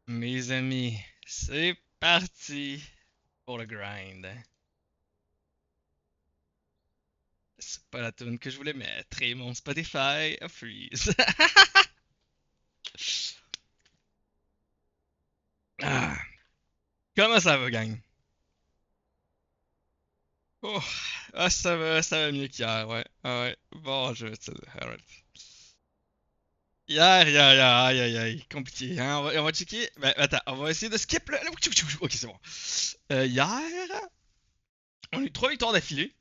Mes amis, c'est parti pour le grind. C'est pas la tune que je voulais mettre et mon Spotify a freeze. Ah, comment ça va, gang? Oh, ça va mieux qu'hier, ouais. Ah ouais, bon, je vais te dire, alright. Aïe, aïe, aïe, compliqué, hein? On va checker. Ben, attends, on va essayer de skip le. Ok, c'est bon. Hier, on a eu 3 victoires d'affilée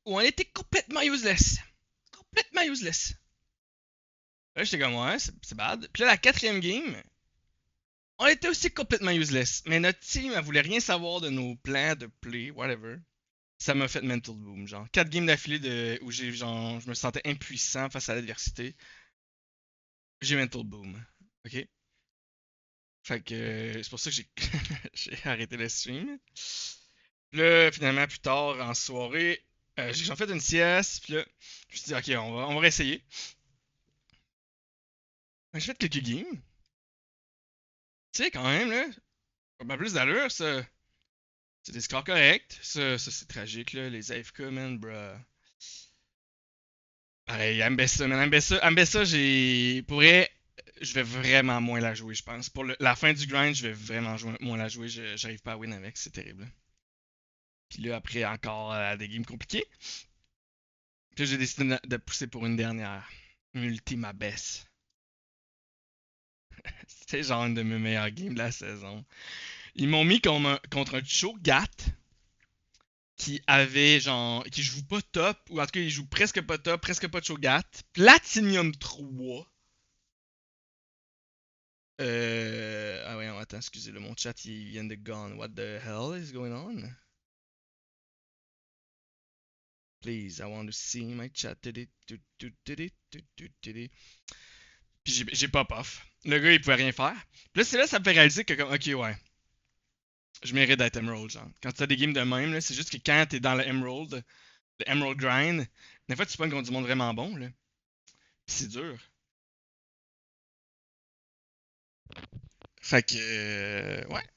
où on était complètement useless. Complètement useless. Là, j'étais comme, ouais, c'est bad. Puis là, la quatrième game, on était aussi complètement useless. Mais notre team, elle voulait rien savoir de nos plans de play, whatever. Ça m'a fait mental boom, genre. 4 games d'affilée où genre, je me sentais impuissant face à l'adversité. J'ai mental boom. Ok? Fait que c'est pour ça que j'ai j'ai arrêté le stream. Puis là, finalement, plus tard, en soirée, j'ai fait une sieste. Puis là, je me suis dit, ok, on va réessayer. J'ai fait quelques games. Tu sais, quand même, là, ça m'a plus d'allure, ça. C'est des scores corrects. Ça c'est tragique, là. Les AFK, man, bruh. Pareil, Ambessa, man. Ambessa, j'ai. Pour vrai, je vais vraiment moins la jouer, je pense. Pour la fin du grind, je vais vraiment moins la jouer. J'arrive pas à win avec, c'est terrible. Puis là, après, encore des games compliqués. Puis là, j'ai décidé de pousser pour une dernière. Ultima Bess. C'était genre une de mes meilleures games de la saison. Ils m'ont mis contre un Cho'Gath qui avait genre qui joue pas top ou en tout cas il joue presque pas top, presque pas de Cho'Gath. Platinum 3. Ah ouais, non, attends, excusez-le, mon chat il vient de gone. What the hell is going on? Please, I want to see my chat. Puis j'ai pop off. Le gars il pouvait rien faire. Puis là c'est là ça me fait réaliser que comme ok ouais, je mérite d'être Emerald genre. Quand tu as des games de même là, c'est juste que quand t'es dans le Emerald grind, des fois tu pognes contre du monde vraiment bon là. Puis c'est dur. Fait que, ouais.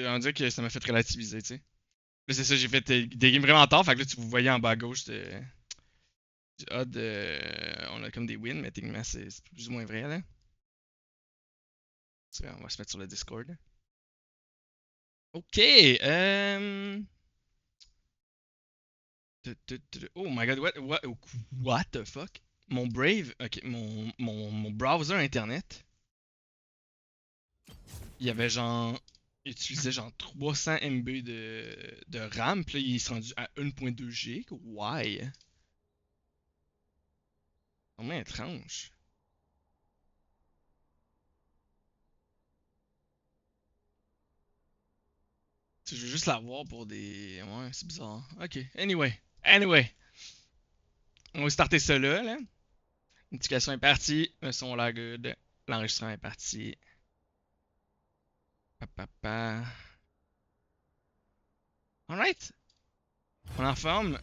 On dirait que ça m'a fait relativiser, tu sais. Là, c'est ça, j'ai fait des games vraiment tard. Fait que là, tu vous voyez en bas à gauche du HUD, on a comme des wins, mais techniquement, c'est plus ou moins vrai, là. On va se mettre sur le Discord. Ok, oh my god, what the fuck? Mon Brave, ok, mon browser internet, il y avait genre, il utilisait genre 300 MB de RAM, puis là, il est rendu à 1.2 GB. Why? Vraiment étrange. Tu sais, je veux juste l'avoir pour des. Ouais, c'est bizarre. Ok. Anyway. On va starter ça là. L'éducation est partie. Le son là good. L'enregistrement est parti. Papa. Alright. On est en forme.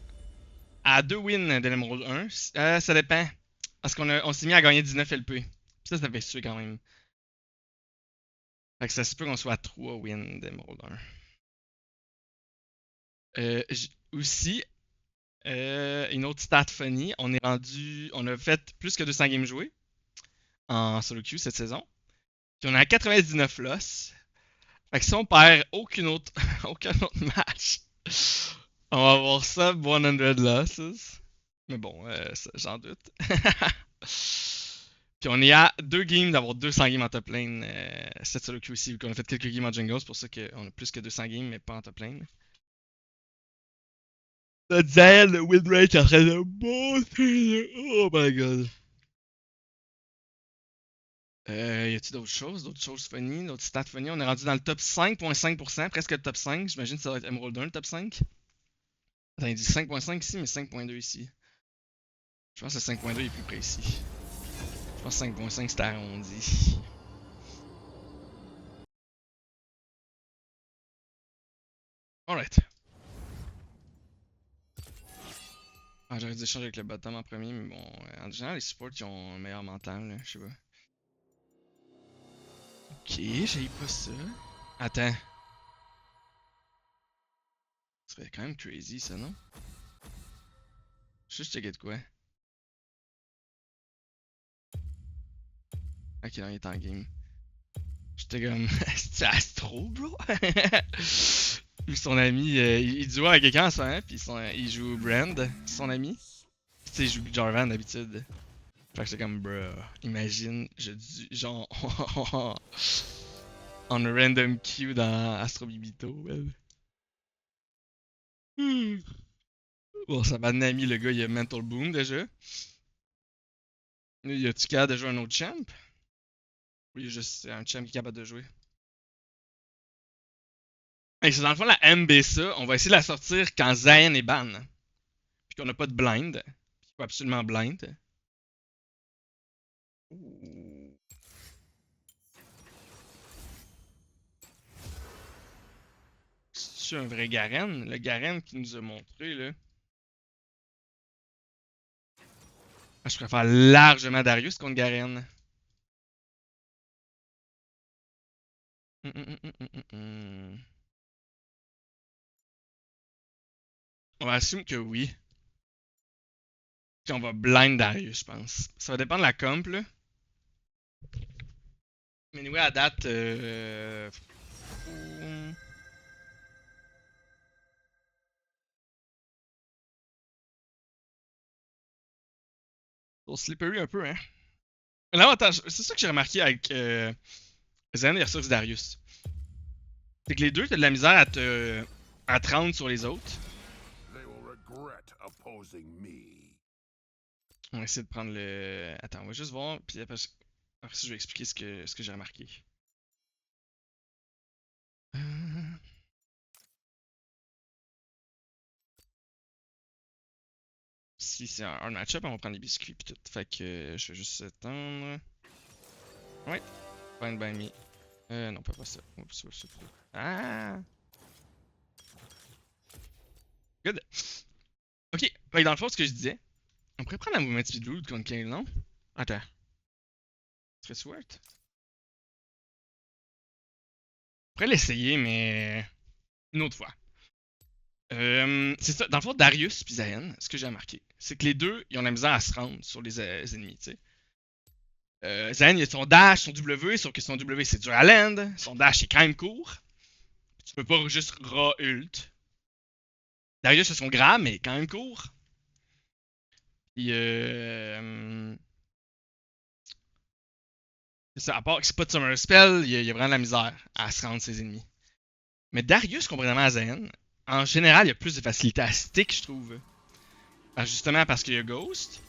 À 2 wins de l'Emerald 1. Ça dépend. Parce on s'est mis à gagner 19 LP. Ça fait suer quand même. Fait que ça se peut qu'on soit à 3 wins d'Emerald 1. Aussi, une autre stat funny. On a fait plus que 200 games joués en solo queue cette saison. Puis on a 99 loss. Fait que si on perd aucun autre match, on va avoir sub 100 losses. Mais bon, j'en doute. Puis on est à 2 games d'avoir 200 games en top lane cette solo queue aussi, vu qu'on a fait quelques games en jungle. C'est pour ça qu'on a plus que 200 games, mais pas en top lane. Le win rate est en train de monter. Oh my god. Y a-t-il d'autres choses funny, d'autres stats funny? On est rendu dans le top 5.5%, presque le top 5. J'imagine que ça va être Emerald 1 le top 5. Attends, il dit 5.5 ici, mais 5.2 ici. Je pense que 5.2 est plus précis. Je pense que 5.5 c'est arrondi. Alright. Ah, j'aurais dû échanger avec le bottom en premier, mais bon, en général, les supports ils ont un meilleur mental, là, je sais pas. Ok, j'ai pas ça. Attends. Ce serait quand même crazy ça, non? Je checker de quoi. Ok, non, il est en game. J'étais comme. C'est Astro, bro? Ou son ami, il joue avec quelqu'un en ce moment, pis il joue Brand, son ami. Tu sais, il joue Jarvan d'habitude. Fait que j'étais comme, bruh, imagine, je dis, genre, en random queue dans Astro Bibito, well. Bon, ça m'a ami, le gars, il a Mental Boom déjà. Il a-tu capable de jouer un autre champ? Oui, juste un champ qui est capable de jouer. Et c'est dans le fond la MBSA, on va essayer de la sortir quand Zayn est ban. Puis qu'on a pas de blind. Puis qu'il faut absolument blind. Ouh. C'est un vrai Garen? Le Garen qui nous a montré, là. Ah, je préfère largement Darius contre Garen. On va assumer que oui. Puis on va blind Darius, je pense. Ça va dépendre de la comp, là. Mais anyway, à date... On slippery un peu, hein. L'avantage, c'est ça que j'ai remarqué avec Zen versus Darius. C'est que les deux, t'as de la misère à te rendre sur les autres. On va essayer de prendre le... Attends, on va juste voir, puis après ça, je vais expliquer ce que j'ai remarqué. Si c'est un match-up, on va prendre les biscuits pis tout. Fait que je vais juste attendre. Ouais, find by me. Non, pas ça. Oups, oups, oups. Ah! Good. Ok, fait que dans le fond, ce que je disais, on pourrait prendre la movement speed route contre Kale, non? Attends. Ce serait sword? On pourrait l'essayer, mais une autre fois. C'est ça, dans le fond, Darius et Zayn, ce que j'ai remarqué, c'est que les deux, ils ont la misère à se rendre sur les ennemis, tu sais. Zayn, il a son dash, son W, sauf que son W c'est dur à land, son dash est quand même court. Tu peux pas juste raw ult. Darius a son grab, mais quand même court. Puis c'est ça, à part que c'est pas de Summer Spell, il y a vraiment de la misère à se rendre ses ennemis. Mais Darius, contrairement à Zayn, en général, il y a plus de facilité à stick, je trouve. Justement parce qu'il y a Ghost.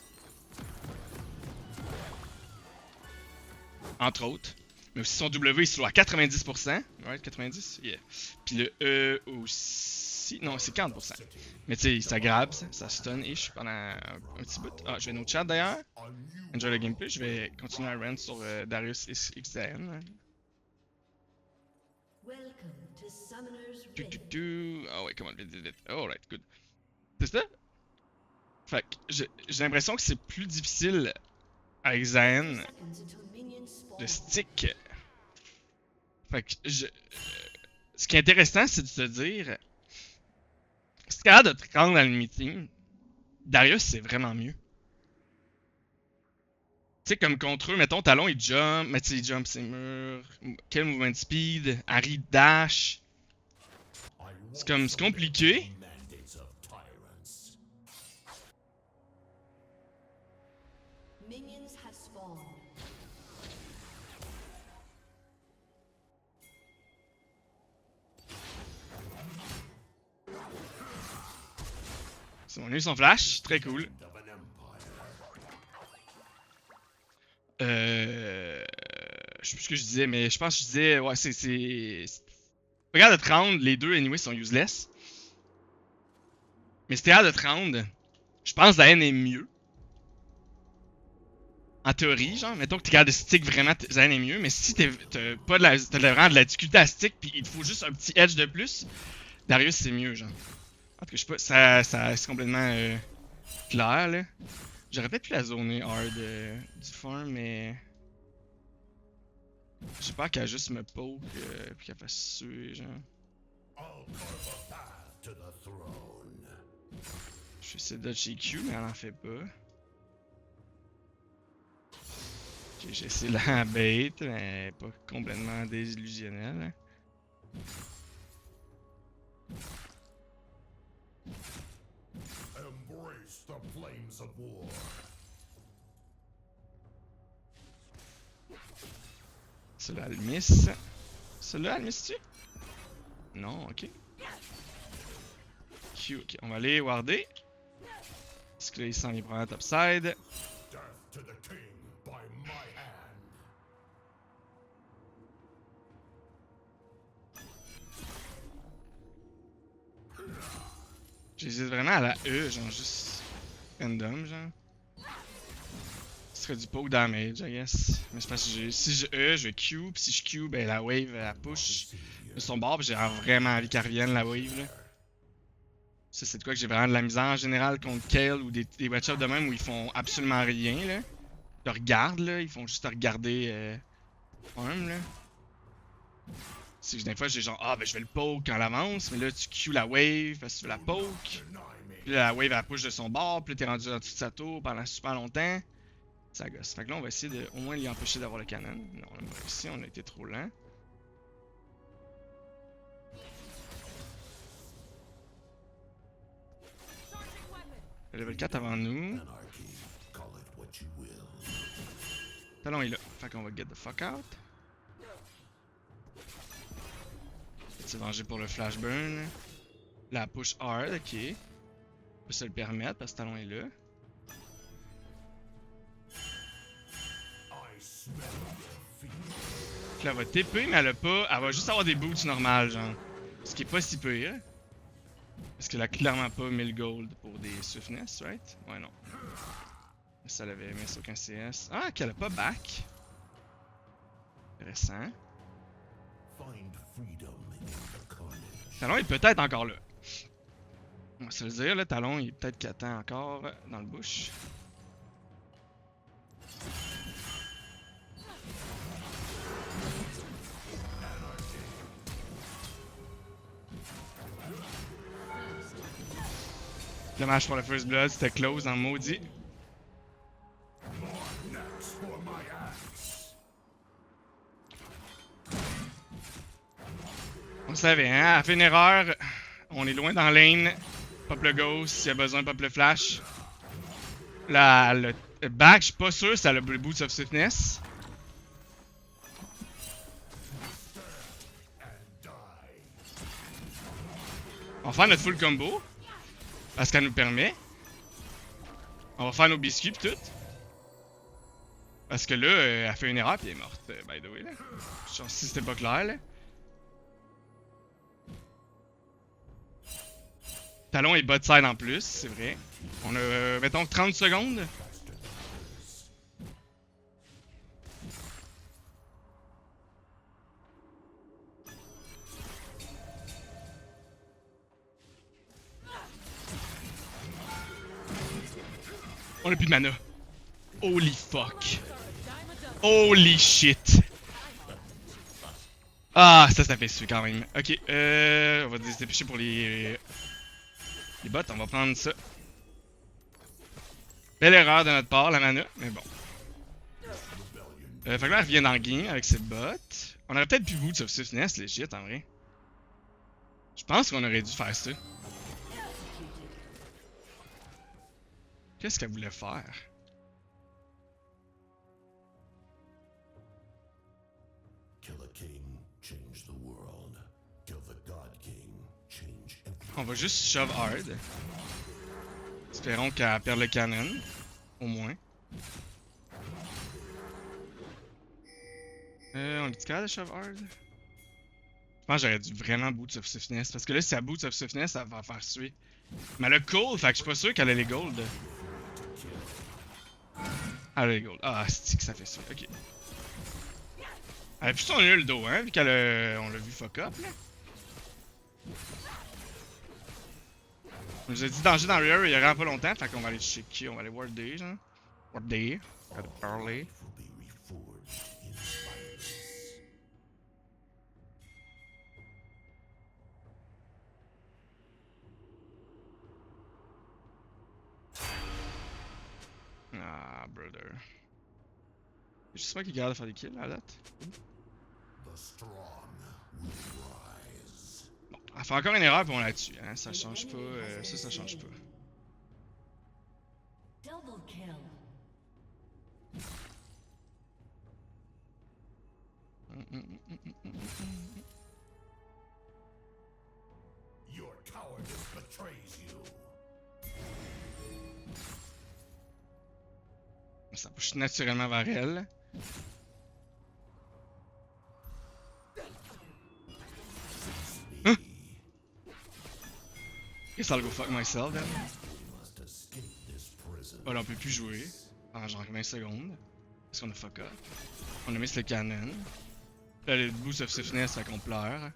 Entre autres. Mais aussi son W, il se loue à 90%. Ouais, 90? Yeah. Puis le E aussi. Non, c'est 40%. Mais tu sais, ça grab, ça stun-ish pendant un petit bout. Ah, je vais nos chat d'ailleurs. Enjoy le gameplay. Je vais continuer à rant sur Darius XDN. Ah ouais, comment le vite. Alright, good. C'est ça? Fait que j'ai l'impression que c'est plus difficile avec Zayn de stick. Fait que ce qui est intéressant, c'est de se dire, si t'es capable de te rendre dans le meeting, Darius c'est vraiment mieux. Tu sais, comme contre eux, mettons, Talon il jump, mais tu sais, il jump ses murs, quel movement speed, Harry dash. C'est comme, c'est compliqué. C'est mon son flash, très cool. Je sais plus ce que je disais, mais je pense que je disais, ouais, regarde de te rendre, les deux, anyway, sont useless. Mais si t'es capable de te rendre, je pense que la haine est mieux. En théorie, genre, mettons que t'es capable de stick vraiment, Zayn est mieux, mais si t'as pas t'as vraiment de la difficulté à stick, pis il te faut juste un petit edge de plus, Darius c'est mieux, genre. En tout cas, je sais pas, ça c'est complètement clair, là. J'aurais peut-être pu la zoner hard du farm, mais... J'ai peur qu'elle juste me poke puis qu'elle fasse suer, genre. Je vais essayer de dodger Q, mais elle en fait pas. Ok, j'ai essayé la bait, mais pas complètement désillusionnelle. Embrace the flames of war. Celui-là, elle miss. Celui-là, elle miss-tu? Non, ok. Q, ok. On va aller warder. Parce que là, il s'en est prend à topside. Death to the king by my hand. J'hésite vraiment à la E, genre juste random, genre. Ce serait du poke damage, I guess. Mais c'est parce que si je E, je Q, pis si je Q, ben la wave, elle push de son bord, pis j'ai vraiment envie qu'elle revienne, la wave, là. Ça, c'est de quoi que j'ai vraiment de la misère en général contre Kale ou des match-ups de même où ils font absolument rien, là. Ils te regardent, là, ils font juste te regarder même, là. C'est que des fois, j'ai genre, ah, ben je vais le poke quand elle avance, mais là, tu Q la wave parce que tu veux la poke. Puis là, la wave, elle push de son bord, puis là, t'es rendu dans toute sa tour pendant super longtemps. Ça gosse. Fait que là, on va essayer de au moins lui empêcher d'avoir le canon. Non, on a pas réussi, on a été trop lent. Le level 4 avant nous. Anarchy, call it what you will. Talon est là. Fait qu'on va get the fuck out. Se venger pour le flashburn. La push hard, ok. On peut se le permettre parce que Talon est là. I smell your feet. Puis là, elle va TP, mais elle a pas. Elle va juste avoir des boots normales, genre. Ce qui est pas si pire. Parce qu'elle a clairement pas 1000 gold pour des swiftness, right? Ouais, non. Ça l'avait mis sur aucun CS. Ah, qu'elle a pas back. Intéressant. Find freedom in the carnage. Talon est peut-être encore là. On va se le dire, là, Talon il est peut-être qu'il attend encore dans le bush. Dommage pour le First Blood, c'était close en maudit. Next for my axe. On le savait, hein? Elle a fait une erreur. On est loin dans lane. Pop le ghost, s'il y a besoin, pop le flash. Le back, je suis pas sûr si elle a le boots of swiftness. On va faire notre full combo. Parce qu'elle nous permet. On va faire nos biscuits pis tout. Parce que là, elle fait une erreur pis elle est morte, by the way, là. Genre, si c'était pas clair, là. Talon est bot side en plus, c'est vrai. On a, mettons, 30 secondes. On a plus de mana. Holy fuck. Holy shit. Ah, ça fait suer quand même. Ok, on va se dépêcher pour les bots, on va prendre ça. Belle erreur de notre part, la mana, mais bon. Fait que là, elle revient dans le game avec ses bots. On aurait peut-être pu Boots of Swiftness, legit, en vrai. Je pense qu'on aurait dû faire ça. Qu'est-ce qu'elle voulait faire? Kill a king, change the world. Kill the god king, change everything. On va juste shove hard. Espérons qu'elle perd le canon. Au moins. On est-tu capable de shove hard? Je pense que j'aurais dû vraiment Boots of Swiftness. Parce que là, si elle Boots of Swiftness, ça va faire suer. Mais elle a cold, fait que je suis pas sûr qu'elle a les gold. Elle a les gold. Ah, c'est que ça fait ça. Ok. Elle a plus son nul dos, hein, vu qu'on l'a vu fuck up, là. On nous a dit danger dans le rear il y a vraiment pas longtemps, fait qu'on va aller checker, on va aller warder, genre. Warder. Gotta parler. Will be reforged in silence. Je sais pas qui est capable de faire des kills à date. The strong will rise. Bon, elle fait encore une erreur puis on la tue, hein. Ça change pas. Ça change pas. Double kill. Your cowardice betrays you. Ça pousse naturellement vers elle. Hein? Guess I'll go fuck myself then. We must escape this prison. Oh là, on peut plus jouer. En genre 20 secondes. Parce qu'on a fuck up. On a mis le canon. Là, le boost of stiffness, fait qu'on pleure.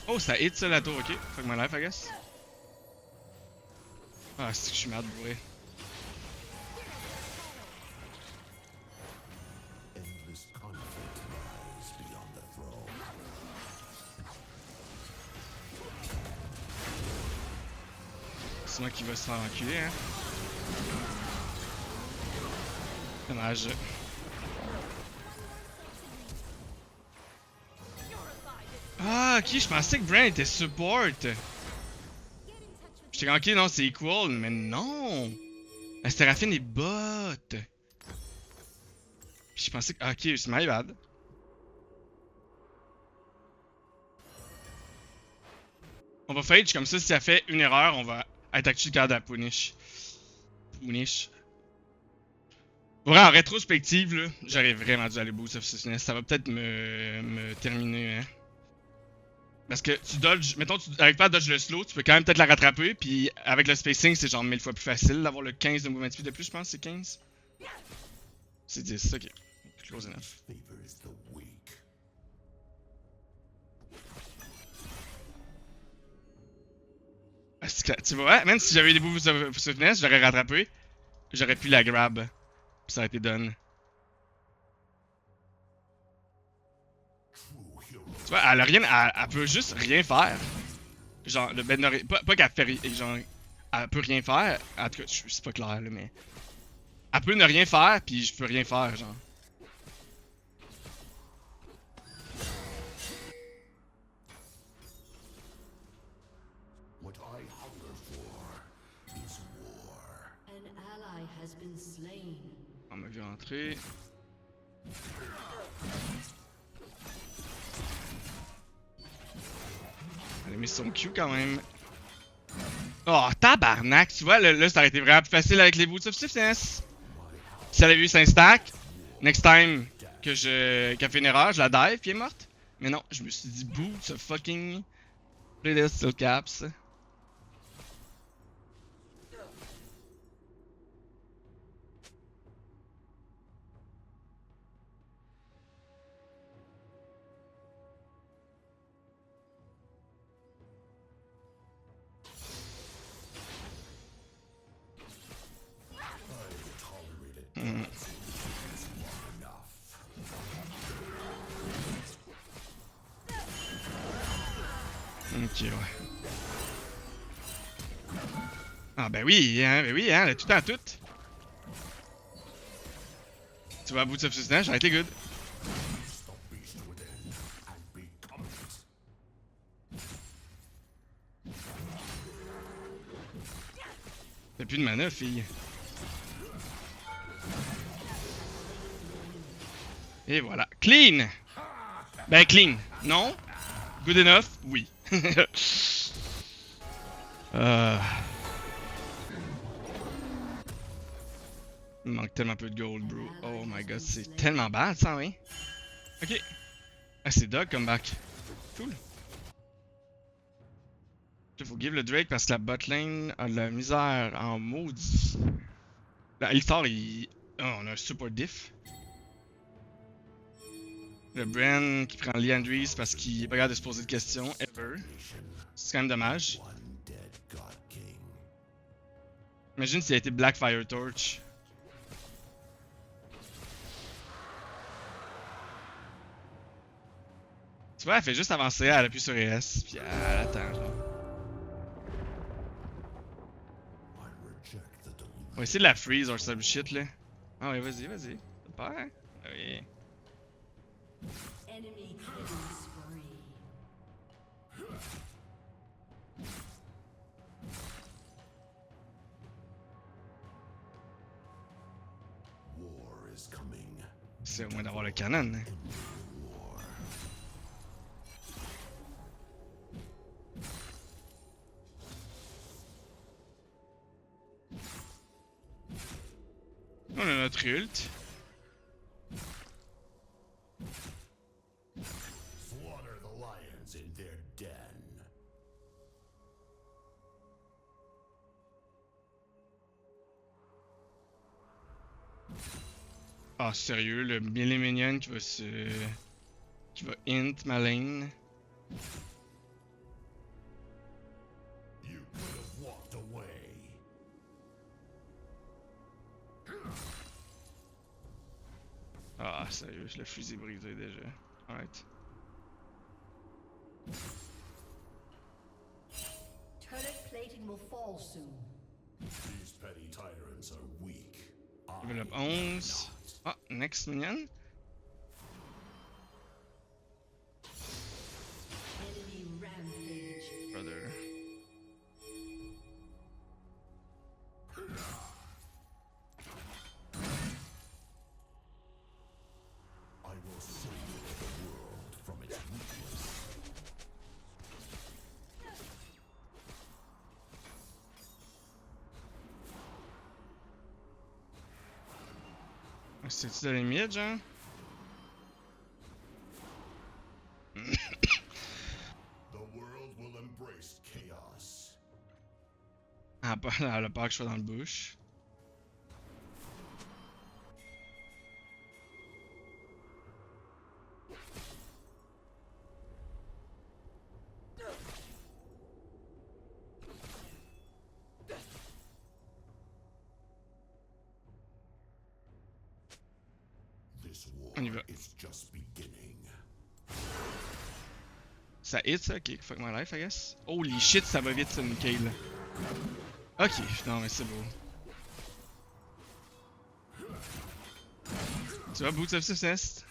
Oh, ça hit ça la tour, ok. Fuck my life, I guess. Ah, c'est que je suis mad bourré. Endless conflict lies beyond the throne. C'est moi qui va se faire enculer, hein. Dommage. Ah, ok, je pensais que Bran était support. J'étais ok, non, c'est equal, mais non! La Seraphine est bot! Je pensais que. Ok, c'est my bad. On va fade comme ça, si elle fait une erreur, on va être actually capable de la punish. Punish. Ouais, en rétrospective, là, j'aurais vraiment dû aller boost of Stiffness. Ça va peut-être me terminer, hein. Parce que tu dodges, mettons, tu n'arrives pas à dodge le slow, tu peux quand même peut-être la rattraper, puis avec le spacing, c'est genre 1000 fois plus facile d'avoir le 15 de movement speed de plus, je pense, c'est 15. C'est 10, ok. Close enough. Favors the weak. Tu vois, même si j'avais eu des boosts of Stiffness, j'aurais rattrapé, j'aurais pu la grab, puis ça aurait été done. Tu vois, elle a rien, elle peut juste rien faire. Genre, le Ben pas qu'elle fait rien, genre, elle peut rien faire. En tout cas, c'est pas clair là, mais. Elle peut ne rien faire, puis je peux rien faire, genre. What I hunger for is war. An ally has been slain. On m'a vu rentrer. Elle a mis son Q quand même. Oh, tabarnak! Tu vois, là, ça aurait été vraiment plus facile avec les boots of stiffness. Si elle avait eu 5 stacks, next time qu'elle fait une erreur, je la dive puis elle est morte. Mais non, je me suis dit boots of fucking play this still caps. Ok, ouais. Ah ben oui, hein, elle a tout en tout. Tu vas à bout de subsistance, j'aurais été good. The beast within and become it. T'as plus de mana, fille. Et voilà. Clean! Ben clean. Non? Good enough? Oui. Il manque tellement peu de gold, bro. Oh my god, c'est tellement bad ça, oui. Ok. Ah, c'est Doug comeback. Cool. Il faut give le Drake parce que la botlane a de la misère en maudit. Là, Alistar, il. Oh, on a un super diff. Le Bren qui prend Liandry's parce qu'il est pas capable de se poser de questions, ever. C'est quand même dommage. One dead god king. Imagine s'il a été Black Fire Torch. vois, elle fait juste avancer, elle appuie sur ES, puis elle attend, genre. I reject the delusion. On va essayer de la freeze or some shit, là. Ah ouais, vas-y, vas-y. T'as peur, hein? Ah oui. Enemy killing spree. War is coming. C'est au moins d'avoir le canon, hein. War. On a notre ult. Slaughter the lions in their den. Ah, sérieux, le Melee Minion qui va se. Qui va int ma lane. You could have walked away. Ah, sérieux, le fusil brisé déjà. Alright. Turret plating will fall soon. These petty tyrants are weak. Level up I am 11. not. Ah, next minion. Enemy rampage. Brother. I will save the world from its weakness. C'est-tu de la limite, genre? The world will embrace chaos. Elle a peur que je sois dans le bush. This war On y va. is just beginning. Ça hit ça? Ok, fuck my life, I guess. Holy shit, ça va vite, ça, Mikael. Ok, non, mais c'est beau. Tu vois, Boots of Success?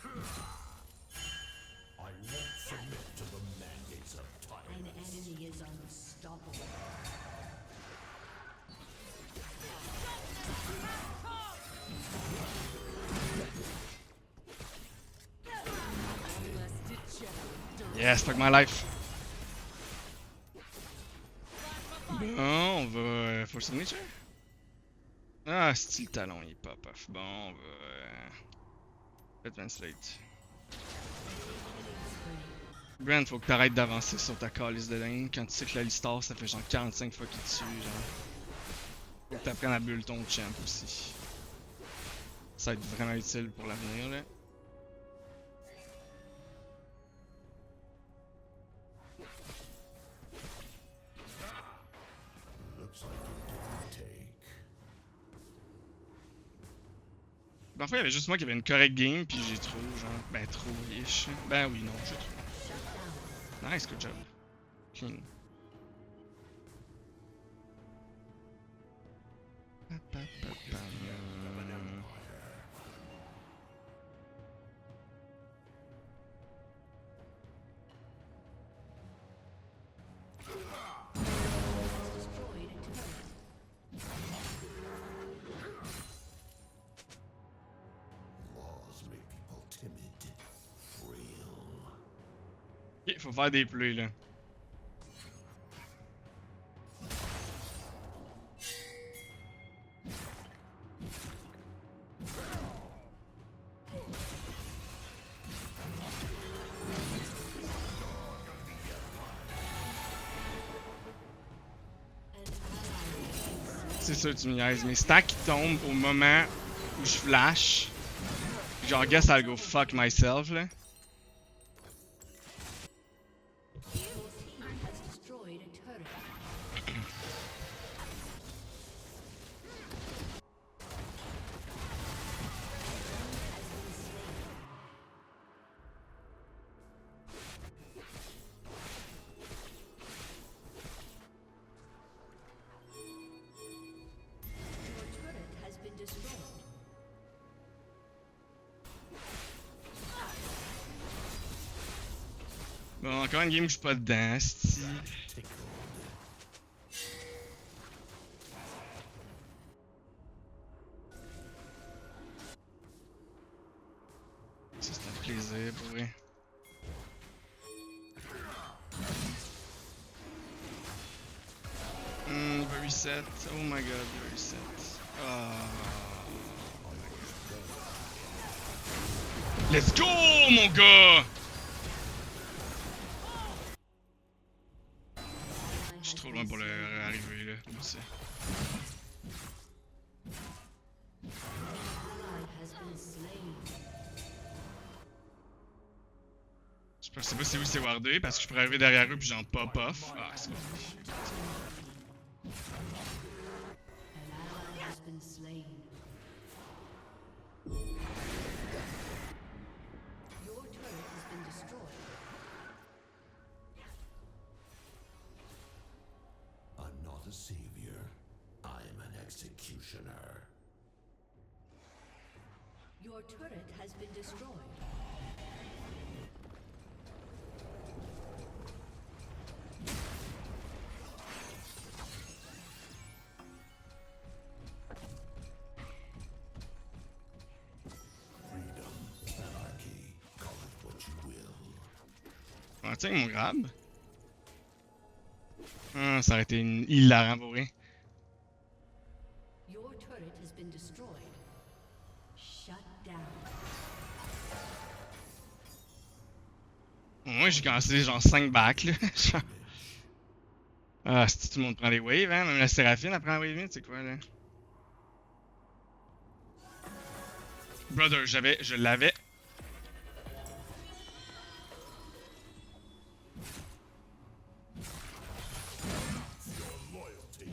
I won't submit to the mandates of An tyrants. enemy is unstoppable. Yes, fuck my life. Bon, on va. Faut signature? Ah, c'est le talon, il est pop off. Bon, on va. Advance Slate. Brent, faut que t'arrêtes d'avancer sur ta calice de lane. Quand tu sais que la Listar, ça fait genre 45 fois qu'il te tue, genre. Faut que t'apprennes à bulle ton champ aussi. Ça va être vraiment utile pour l'avenir, là. Looks like you didn't take. Parfois, il y avait juste moi qui avait une correcte game, puis j'ai trop, genre. Ben, trop ish. Ben oui, non, j'ai trop. Nice, good job. Clean. Destroyed a turret. Laws make people timid, frail. Ok, faut faire des plays, là. C'est ça, tu me niaises. Mes stacks ils tombent au moment où je flash. Genre, guess I'll go fuck myself, là. Your team has destroyed a turret. Bon, encore une game où je suis pas dedans, c'ti. Tickled. Ça, c'est un plaisir pour vrai. Very set. Oh my god, very set. Ah. Oh my god. Let's go, mon gars! Je suis trop loin pour le arriver là. Merci. Je sais pas c'est où c'est wardé parce que je pourrais arriver derrière eux puis j'en pop off. Ah, c'est bon. I'm not a savior. I'm an executioner. Your turret has been destroyed. Freedom, anarchy, call it what you will. On va tiens mon grab. Ah, ça aurait été hilarant pour rien. Your turret has been destroyed. Shut down. Au moins j'ai commencé genre 5 backs là. Ah, si tout le monde prend les waves, hein. Même la Séraphine elle prend la wave 1, c'est quoi là? Brother, je l'avais. Loyalty.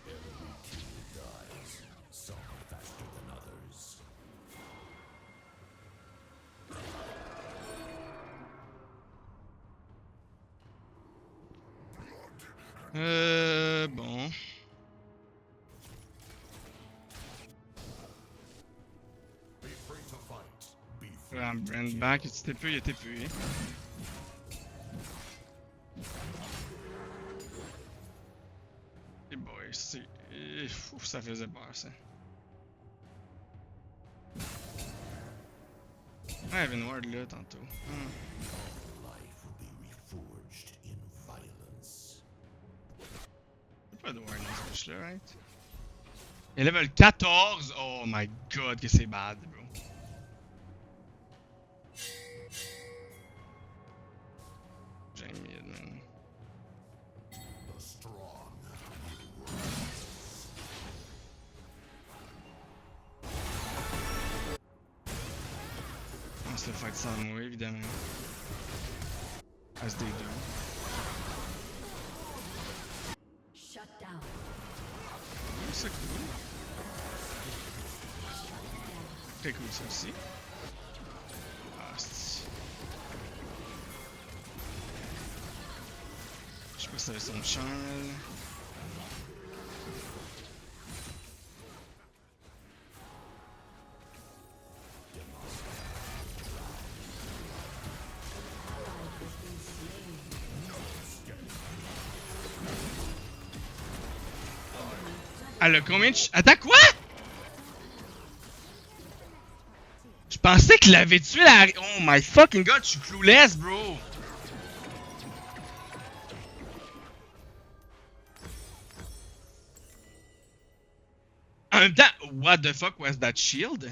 Every team dies, some faster than others. Bon. Be free to fight. Be free. Brand back, il était peu, il était peu. Et boy, c'est. Ouf, ça faisait peur ça. Ouais, Evan Ward là tantôt. Life will be reforged in violence. Y'a pas de Ward dans ce match là, right? Et level 14! Oh my god, que c'est bad, bro. J'ai mis, man. The strong. On se le fight sans moi, évidemment. As they do. Shut down. C'est cool. Très cool ça aussi. Ah, c'est... Je sais pas si ça avait son charme. Elle a combien de... Attends, quoi? Je pensais qu'il avait tué la... Oh my fucking god, je suis clueless, bro! En même temps, what the fuck was that shield?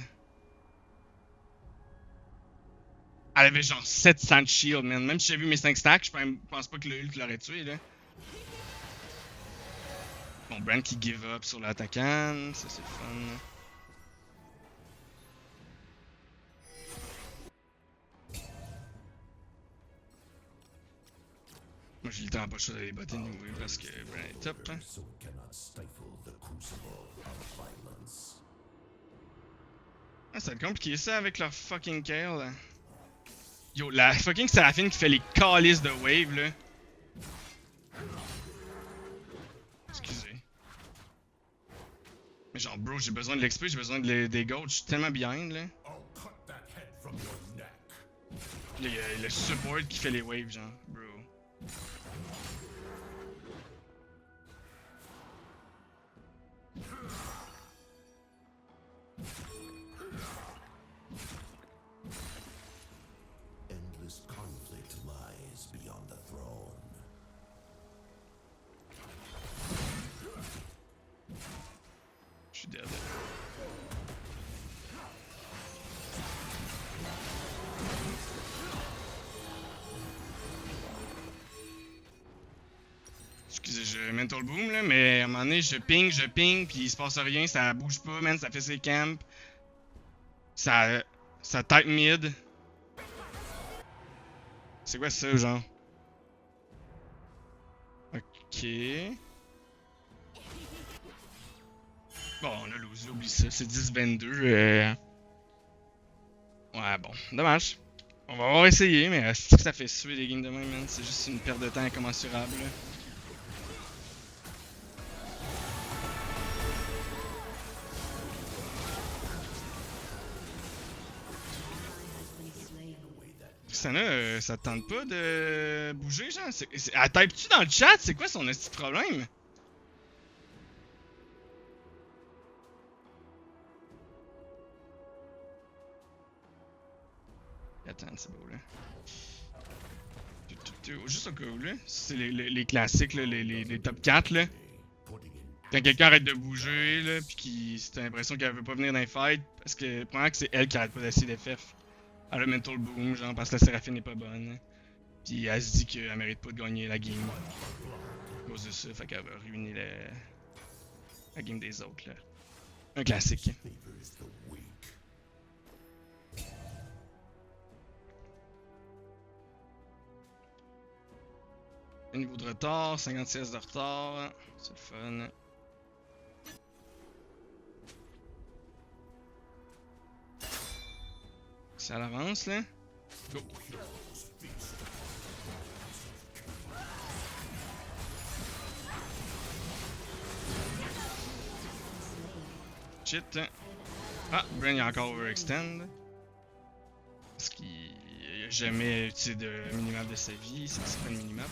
Elle avait genre 700 de shield, man. Même si j'ai vu mes 5 stacks, je pense pas que le Hulk l'aurait tué, là. Bon, Brand qui give up sur l'attaquant, ça c'est fun. Moi j'ai littéralement pas le choix d'aller botter anyway parce que Brand est top. Hein. So it cannot stifle the crucible of violence. Ah, ça va être compliqué ça avec leur fucking Kale. Là. Yo, la fucking Seraphine qui fait les calices de wave là. Excusez. Mais genre, bro, j'ai besoin de l'XP, j'ai besoin des golds, je suis tellement behind là. I'll cut that head from your neck. Là, y a le support qui fait les waves, genre, bro. Endless conflict lies beyond the throne. Je suis dead. Excusez, je mental boom là, mais à un moment donné, je ping, puis il se passe rien, ça bouge pas, man, ça fait ses camps. Ça type mid. C'est quoi ça, genre? Ok. Bon, on a losé, oublie ça, c'est 10-22. Ouais, bon, dommage. On va avoir essayé, mais c'est que ça fait suer les games de même, man. C'est juste une perte de temps incommensurable, là. Tristana, ça te tente pas de bouger, genre? Elle type-tu dans le chat? C'est quoi son petit problème? Attends, c'est beau, là. Juste au cas où, là. C'est les classiques, là, les top 4, là. Quand quelqu'un arrête de bouger, là, pis qui t'as l'impression qu'elle veut pas venir dans les fights, parce que, probablement que c'est elle qui arrête pas d'essayer d'FF. Elle a mental boom, genre, parce que la Séraphine n'est pas bonne. Pis elle se dit qu'elle mérite pas de gagner la game. À cause de ça, fait qu'elle va ruiner la game des autres, là. Un classique. Favors the weak. Un niveau de retard, 56 de retard. C'est le fun. Ça l'avance là. Go. Shit. Ah, Bren il a encore overextend. Parce qu'il a jamais utilisé de minimap de sa vie, c'est pas une minimap.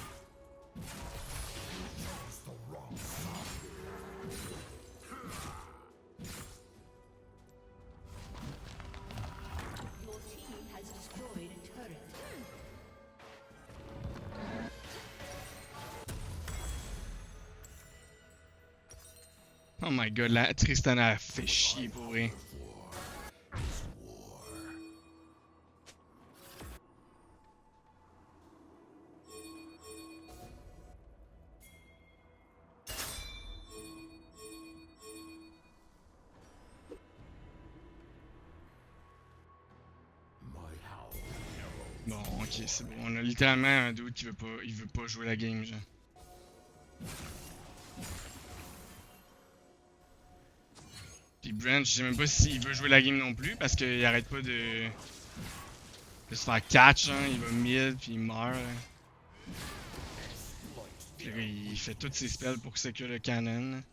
Your team has destroyed a turret. Oh my god, la Tristana a fait chier pour rien. My howl. Bon, ok, c'est bon. On a littéralement un dude qui veut pas jouer la game, genre. Puis Brent, je sais même pas s'il veut jouer la game non plus parce qu'il arrête pas de se faire catch, hein. Il va mid puis il meurt. Hein. Puis là, il fait tous ses spells pour secure le canon.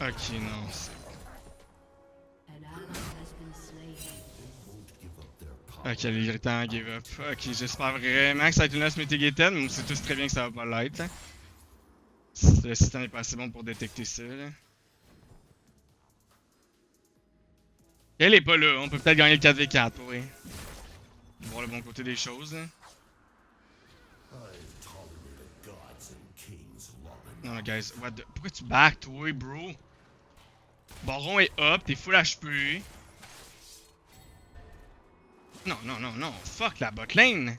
Ok, non, c'est... An ally has been slain. Won't give up their power. Ok, les irritants give up. Ok, j'espère vraiment que ça va être une last mitigated, mais on sait tous très bien que ça va pas l'être. Hein. Le système n'est pas assez bon pour détecter ça. Là. Elle est pas là, on peut peut-être gagner le 4v4 pour vrai. Voir le bon côté des choses. Hein. I've tolerated gods and kings long Non, enough. guys, what the... Pourquoi tu back, toi, bro? Baron est up, t'es full HP. Non, non, non, non, fuck la botlane!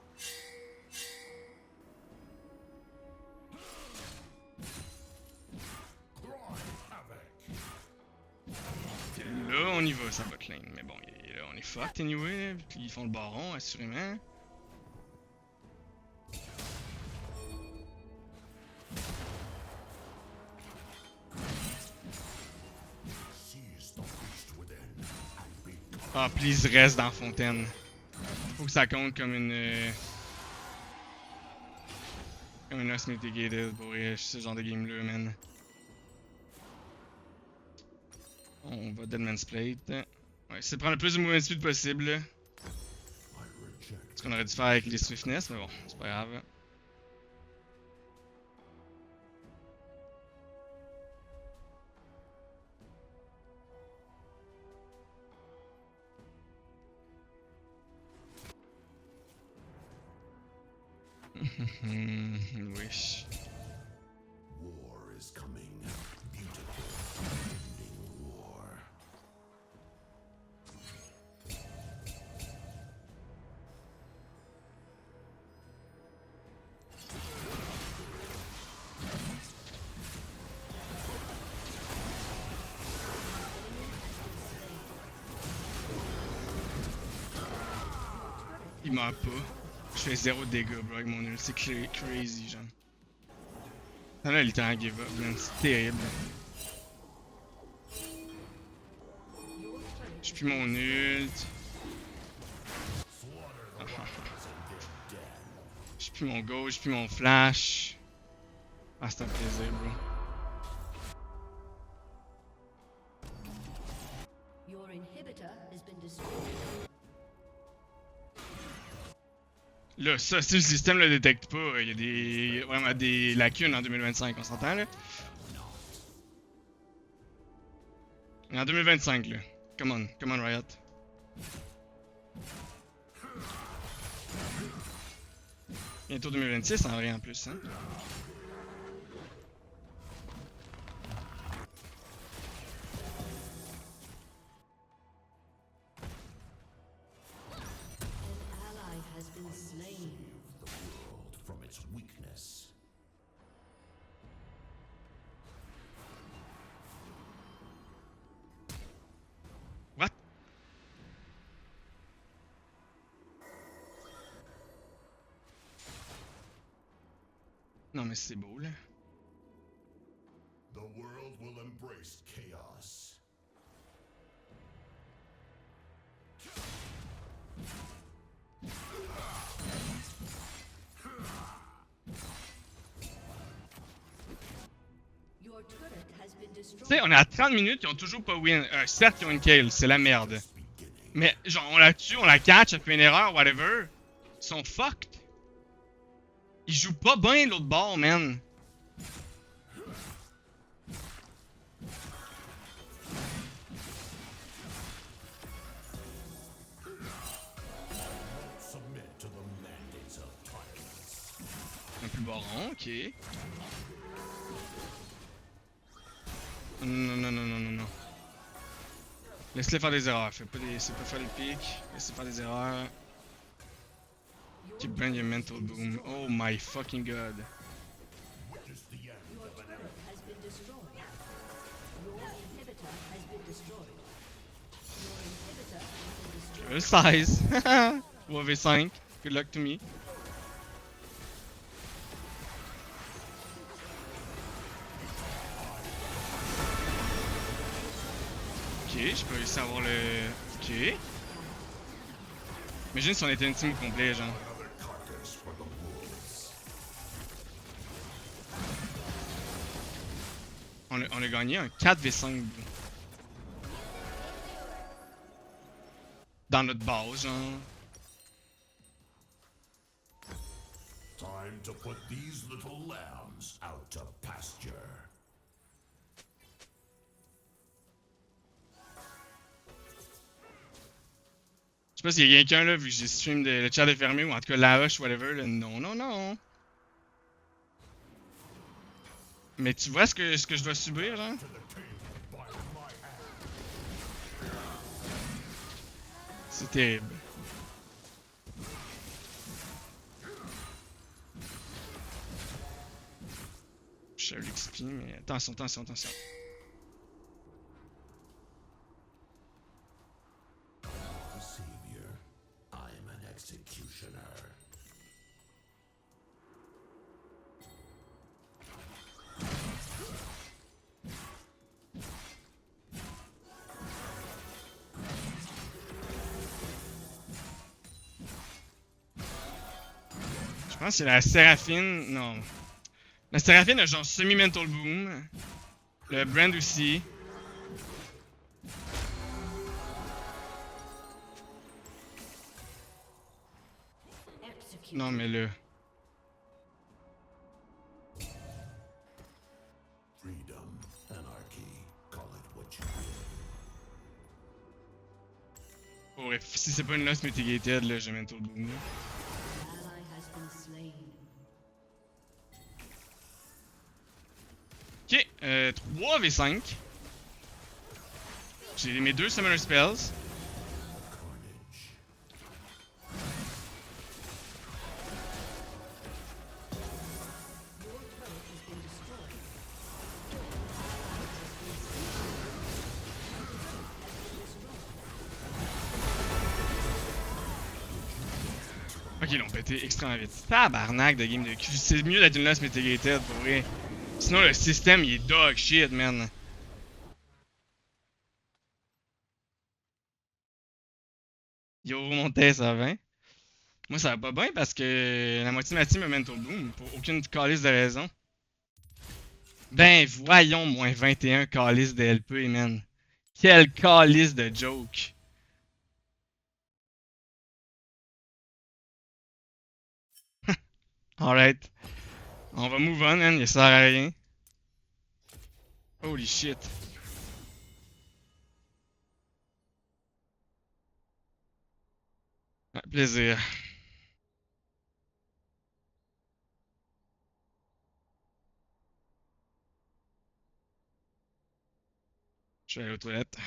Ok, là, on y va, sa botlane. Mais bon, là, on est fucked anyway, puis ils font le baron, assurément. Ah, please, reste dans la fontaine. Faut que ça compte comme une. Comme une Lost Mitigated pour ce genre de game-là, man. On va Deadman's Plate. Ouais, c'est prendre le plus de movement speed possible. Là. Ce qu'on aurait dû faire avec les Swiftness, mais bon, c'est pas grave. Wish. War is coming. Beautiful, ending war. Il meurt pas. Je fais 0 dégâts, bro, avec mon ult. C'est crazy, genre. Ah là, il était en give up, man. C'est terrible. J'ai plus mon ult. J'ai plus mon go, j'ai plus mon flash. Ah, c'est un plaisir, bro. Your inhibitor has been destroyed. Là, ça, si le système le détecte pas, il y a vraiment des lacunes en 2025, on s'entend là? En 2025, là. Come on, Riot. Bientôt 2026 en vrai en plus, hein? An ally has been slain. The world from its weakness. What? Non mais c'est beau là. The world will embrace chaos. Your turret has been Tu sais, destroyed. on est à 30 minutes, ils ont toujours pas win. Certes, ils ont une kill, c'est la merde. Mais genre, on la tue, on la catch, elle fait une erreur, whatever. Ils sont fucked. Ils jouent pas bien l'autre bord, man. Submit to the mandates of tyrants. Un plus baron, ok. Non. Laisse-les faire des erreurs, c'est pas faire le pic. Laisse-les faire des erreurs. Keep burn your mental boom. Oh my fucking god. Witness the end Your of an turret has been destroyed. Your inhibitor has been destroyed. Your inhibitor has been destroyed. Le size. WV5. Good luck to me. Ok, j'ai pas réussi à avoir le. Ok. Imagine si on était un team complet, genre. another carcass for the wolves. On a gagné un 4v5. Dans notre base, genre. Time to put these little lambs out to pasture. Je sais pas s'il y a quelqu'un là, vu que j'ai stream le chat est fermé, ou en tout cas la rush, whatever. Là. Non. Mais tu vois ce que je dois subir, genre? To the king by my hand. C'est terrible. Je suis à l'XP, mais attention. The savior. I'm an executioner. pense que c'est la Séraphine. Non. La Séraphine a genre semi-mental boom. Le Brand aussi. Execute. Non, mais là. Freedom, anarchy, call it what you will. Bref, si c'est pas une Lost Mitigated, là, j'ai mental boom. Là. Ally has been slain. Ok, 3v5. J'ai mes 2 Summoner Spells. Carnage. Your turret has been destroyed. Ok, ils l'ont pété extrêmement vite. Tabarnak de game de cul. C'est mieux d'être une Lost Mitigated pour vrai. Sinon, le système il est dog shit, man. Yo, mon test à 20. Moi, ça va pas bien parce que la moitié de ma team a mental boom pour aucune calice de raison. Ben, voyons, moins 21 calice de LP, man. Quel calice de joke. Alright. On va move on, man. Il sert à rien. Holy shit. Ouais, plaisir. Je vais aller aux toilettes.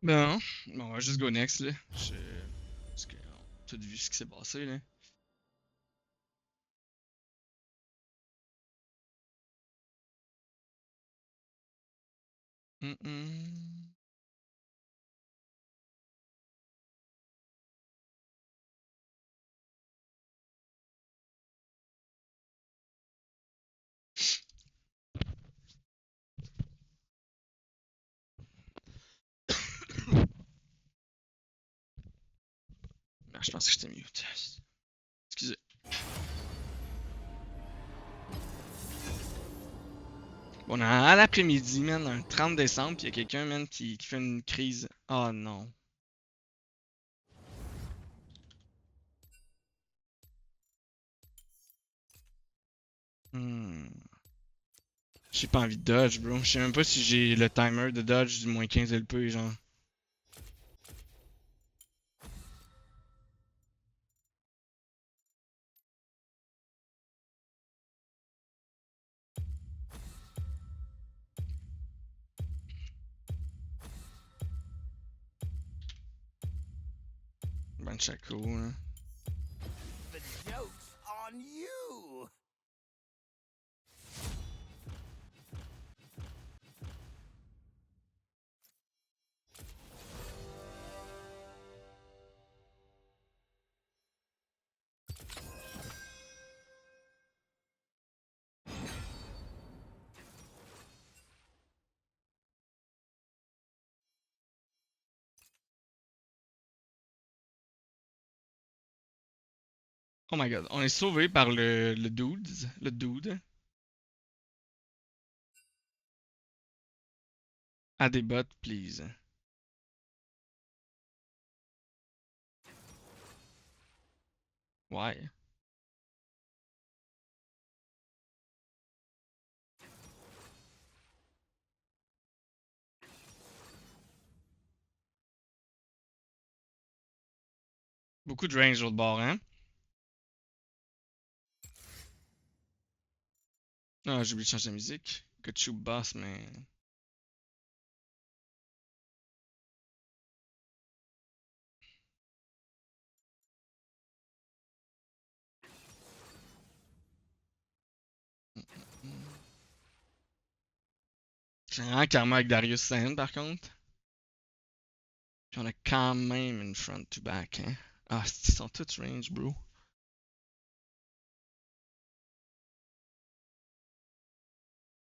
Bon, on va juste go next, là. Parce qu'on a tout vu ce qui s'est passé, là. Ah, je pense que j'étais mute. Excusez. Bon, on a à l'après-midi, man, un 30 décembre, pis y'a quelqu'un, man, qui fait une crise. Oh non. Hmm. J'ai pas envie de dodge, bro. Je sais même pas si j'ai le timer de dodge du moins 15 LP, genre. Ben, Chaco, hein. The joke's on you! Oh my god, on est sauvé par le dude. Le dude. À des bots, please. Ouais. Beaucoup de range de l'autre bord, hein? Ah, j'ai oublié de changer de musique. Good shoot boss, mais. J'ai vraiment karma avec Darius Sand par contre. Puis on a quand même une front to back, hein? Ah, ils sont tous range, bro.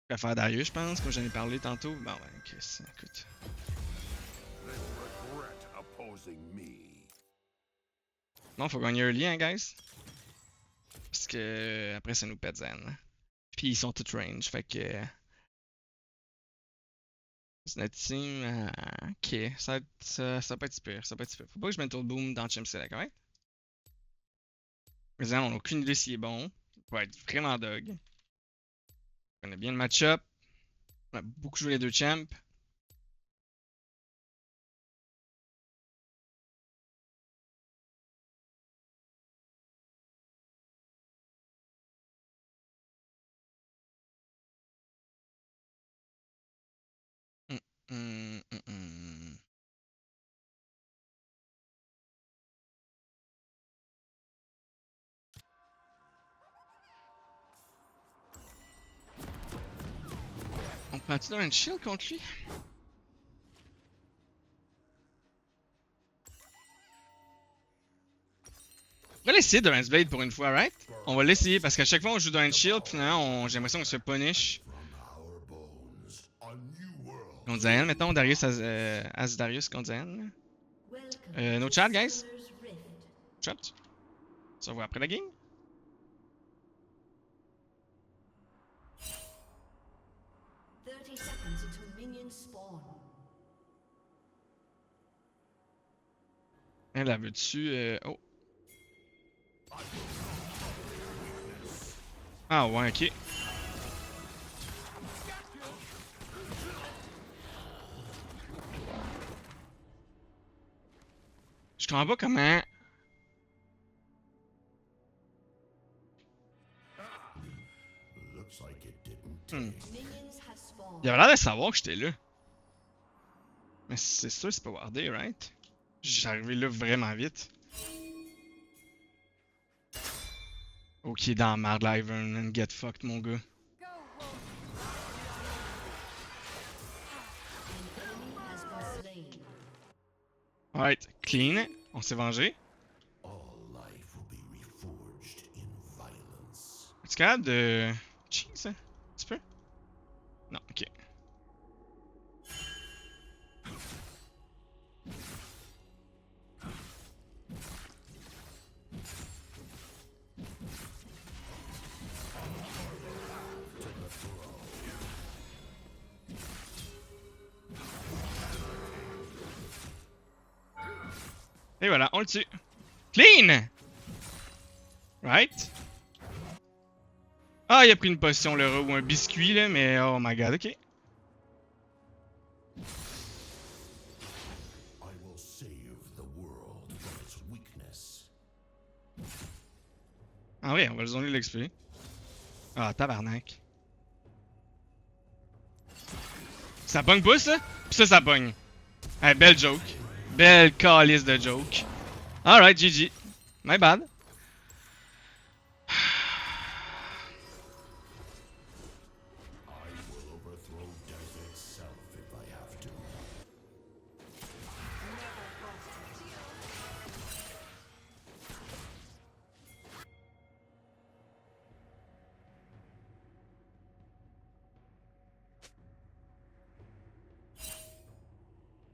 Je vais faire Darius, je pense, comme j'en ai parlé tantôt. Bon, ouais, ok, écoute. They will regret opposing me. Non, faut gagner early, hein, guys? Parce que après, ça nous pète Zen. Puis ils sont tous range, fait que. C'est notre team. Ok, ça va pas être super. Ça va pas être super. Faut pas que je mette le boom dans Chim Select, ouais? Mais on a aucune idée s'il est bon. Il va être vraiment dog. On connaît bien le match-up. On a beaucoup joué les deux champs. Hum, hum, hum. On prend-tu dans un shield contre lui? On va l'essayer de Blade pour une fois, right? On va l'essayer parce qu'à chaque fois on joue dans un shield, puis finalement j'ai l'impression qu'on se fait punish. From our bones, a new world. Contre Zayn, mettons Darius as Darius contre Zayn. Welcome No to chat, guys? Summoner's Rift. Chat. On se revoit après la game. 30 seconds until minions spawn. Elle la veut-tu? Oh. Ah ouais, ok. Je comprends pas comment. Looks like it didn't Hmm. Minions have spawned. Il avait l'air de savoir que j'étais là. Mais c'est sûr, c'est pas wardé, right? J'arrivais là vraiment vite. Ok, dans la merde, Ivern, and get fucked, mon gars. An enemy has been slain. Alright, clean. On s'est vengé. All life will be reforged in violence. Es-tu capable de. Cheese, ça? Tu peux? Non, ok. Et voilà, on le tue. Clean! Right? Ah, il a pris une potion, le rat, ou un biscuit, là, mais oh my god, ok. I will save the world from its weakness. En vrai, on va le zoner l'XP. Ah, tabarnak. Ça pogne pas, ça? Pis ça pogne. Hey, belle joke. Belle calice de joke. Alright, GG. My bad. I will overthrow death itself if I have to.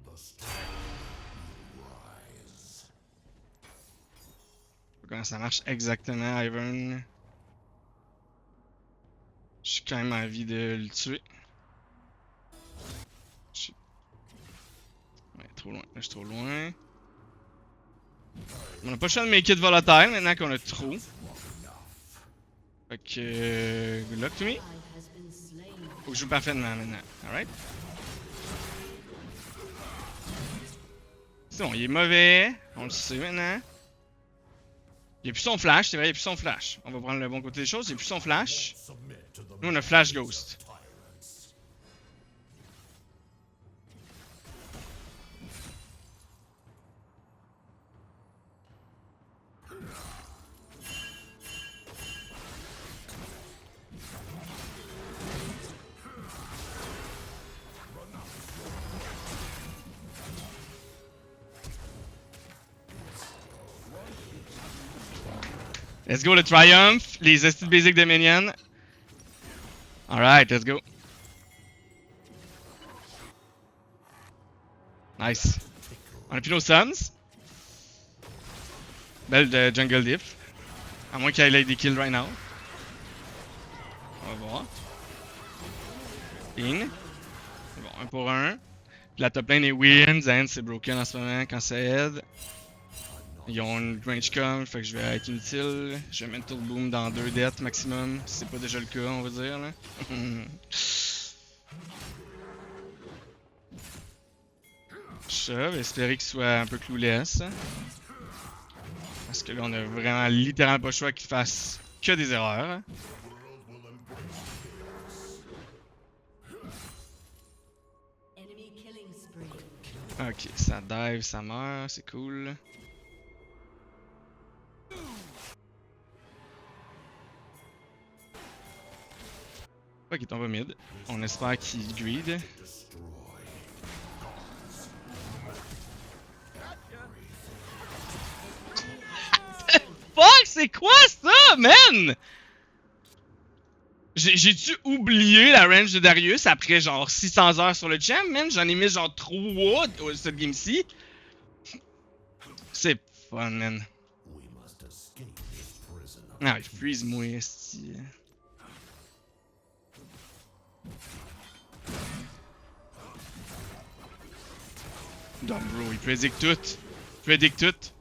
The storm will rise. Comment ça marche exactement, Ivern? J'ai quand même envie de le tuer. Shit. Ouais, trop loin. Là, je suis trop loin. On a pas le choix de make it volatile maintenant qu'on a trop. Fait que. Good luck to me. Ally has been slain. Faut que je joue parfaitement maintenant. Alright? C'est bon, il est mauvais. On le sait maintenant. Il a plus son flash, c'est vrai, il a plus son flash. On va prendre le bon côté des choses, il a plus son flash. Submit to the Nous on a Flash Ghost. tyrants. Let's go le Triumph, les styles basiques de Minion. Alright, let's go. Nice. On a plus nos sums. Belle de Jungle Diff. À moins qu'il ait des kills right now. On va voir. Ping. C'est bon, 1 pour 1. Puis la top lane est win, Zen c'est broken en ce moment quand ça aide. Ils ont une range com, fait que je vais être inutile. Je vais mettre Mental Boom dans 2 deaths maximum, si c'est pas déjà le cas, on va dire là. Je vais espérer qu'il soit un peu clueless. Parce que là, on a vraiment littéralement pas le choix qu'il fasse que des erreurs. Enemy killing spree. Ok, ça dive, ça meurt, c'est cool. Ok, il tombe au mid. On espère qu'il greed. Fuck, c'est quoi ça, man? J'ai-tu oublié la range de Darius après genre 600 heures sur le champ, man? J'en ai mis genre 3 cette game-ci. C'est fun, man. We must escape this prison. Ah, il freeze moi, esti. Non, bro, il prédict tout. Il prédict tout.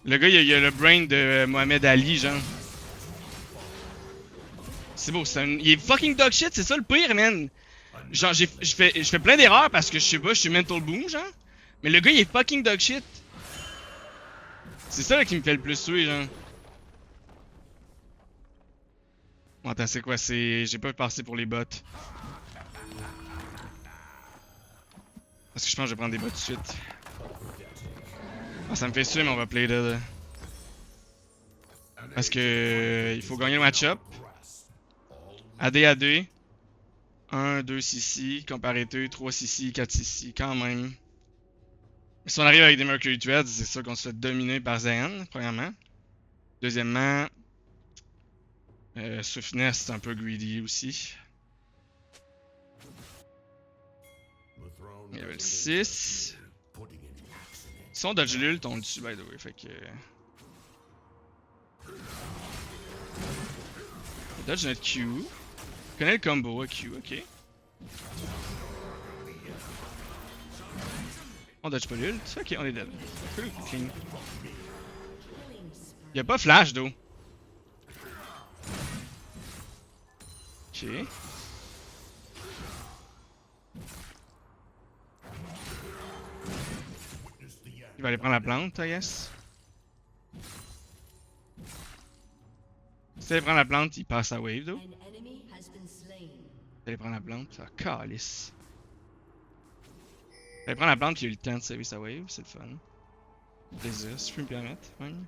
Le gars, il a le brain de Mohamed Ali, genre. C'est beau, il est fucking dog shit, c'est ça le pire, man. Genre, je fais plein d'erreurs parce que je sais pas, je suis mental boom, genre. Mais le gars, il est fucking dog shit. C'est ça là, qui me fait le plus tuer, genre. Bon, attends, c'est quoi? J'ai pas passé pour les bots. Parce que je pense que je vais prendre des bots tout de suite. Ah, ça me fait suer, mais on va play dead. Parce que il faut gagner le match-up. AD. 1, 2 CC, comparé 2, 3 CC, 4 CC, quand même. Si on arrive avec des Mercury Threads, c'est sûr qu'on se fait dominer par Zayn, premièrement. Deuxièmement, Swiftness, c'est un peu greedy aussi. Il y avait le 6. Si on dodge l'ult, on le tue, by the way, fait que... On dodge notre Q. Je connais le combo à Q, ok. On dodge pas l'ult, ok, on est dead. Cool, clean. Y'a pas flash, d'eau. Ok. Il va aller prendre la plante, I guess. Si il prend la plante, il passe à wave, d'eau. An enemy has been slain. Il allait prendre la plante, ça calisse. Il allait prendre la plante, il a eu le temps de saver sa wave, c'est le fun. Plaisir, si je peux me permettre, même.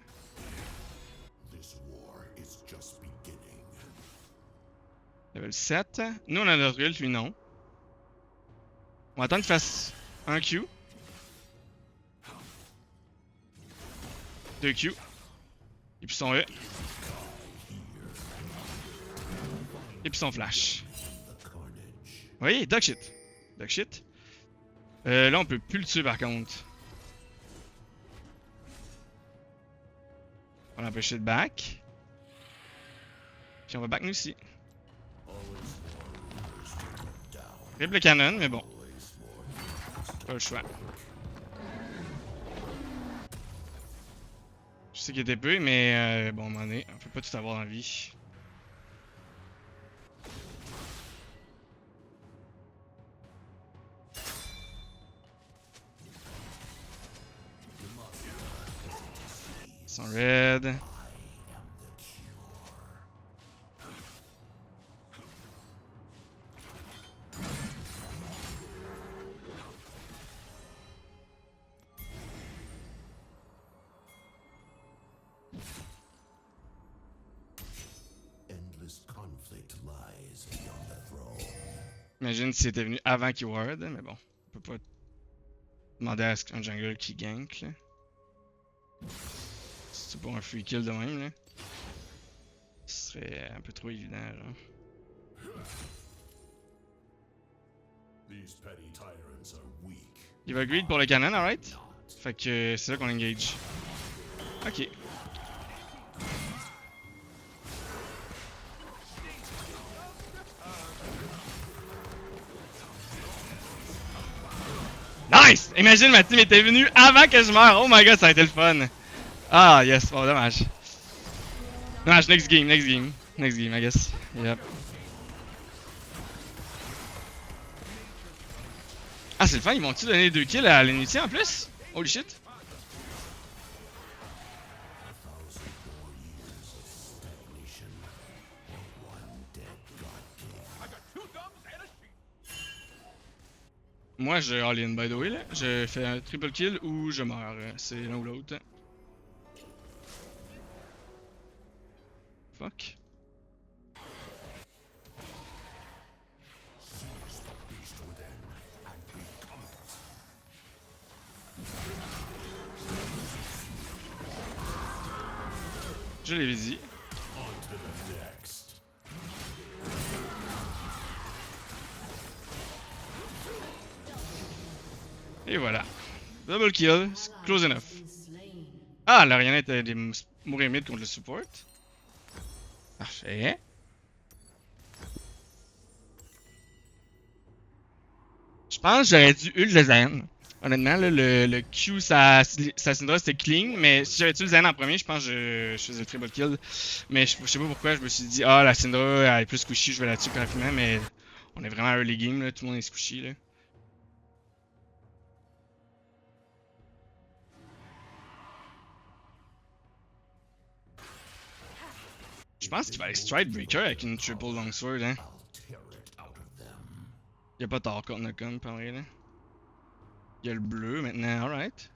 This war is just beginning. Level 7. Nous on a notre ult, lui non. On va attendre qu'il fasse un Q. 2 Q. Et puis son E. Et puis son flash. Oui, dog shit. Dog shit. Là on peut plus le tuer par contre. On va empêcher de back. Puis on va back nous aussi. Triple canon, mais bon. Pas le choix. Je sais qu'il était peu, mais bon, à un moment donné, on peut pas tout avoir dans la vie. Ils sont red. fate lies beyond the throne. Imagine si c'était venu avant qu'il ward, mais bon. On peut pas demander à un jungle qui gank, là. C'est pour un free kill de même, là. Ce serait un peu trop évident, genre. These petty tyrants are weak. Il va greed pour le cannon, alright? Fait que c'est là qu'on engage. Ok. Nice! Imagine ma team était venue avant que je meure. Oh my god, ça a été le fun. Ah yes, bon dommage. Dommage, next game, I guess. Yep. Ah c'est le fun, ils m'ont-tu donné 2 kills à l'unité en plus? Holy shit. Moi je all-in by the way là. Je fais un triple kill ou je meurs. C'est l'un ou l'autre. Fuck. Je l'avais dit. On to the next. Et voilà. Double kill, c'est close enough. Been slain. Ah, l'Ariana était des mourir mid contre le support. Parfait. Je pense que j'aurais dû ult le Zen. Honnêtement, là, le Q, sa Syndra c'était clean, mais si j'avais tué le Zen en premier, je pense que je faisais le triple kill. Mais je sais pas pourquoi, je me suis dit, ah, la Syndra elle est plus squishy, je vais la tuer plus rapidement, mais on est vraiment early game, là, tout le monde est squishy. Là. Je pense qu'il va aller Stride Breaker avec une triple longsword, hein. I'll tear it out of them. Y'a pas tort contre Nocon, par vrai, là. Y'a le bleu maintenant, alright.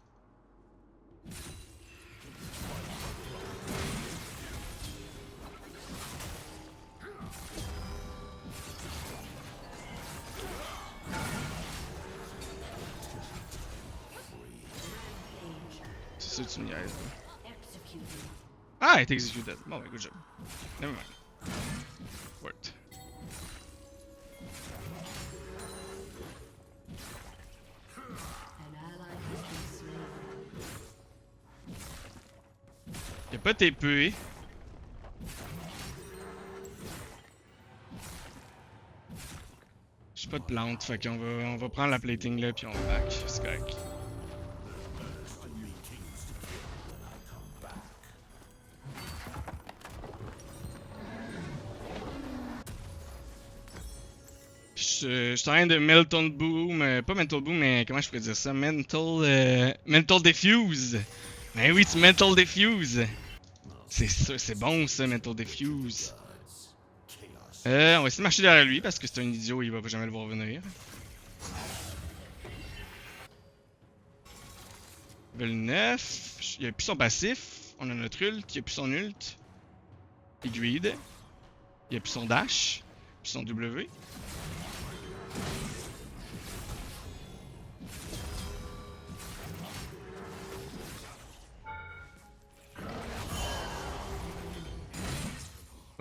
C'est ça que tu me niaises, là. Executed. Ah, elle est executed. Bon, ben, good job. Never mind. Worked. An ally has been slain. Y'a pas TP. J'ai pas de plante, fait qu'on va prendre la plating là, puis on va back. C'est correct. Je suis en train de Mental Boom, pas Mental Boom, mais comment je pourrais dire ça? Mental Diffuse! Ben oui, tu Mental Diffuse! C'est ça, c'est bon ça, Mental Diffuse. On va essayer de marcher derrière lui parce que c'est un idiot, il va jamais le voir venir. Level 9, il a plus son passif, on a notre ult, il a plus son ult. Il greed. Il a plus son dash, plus son W.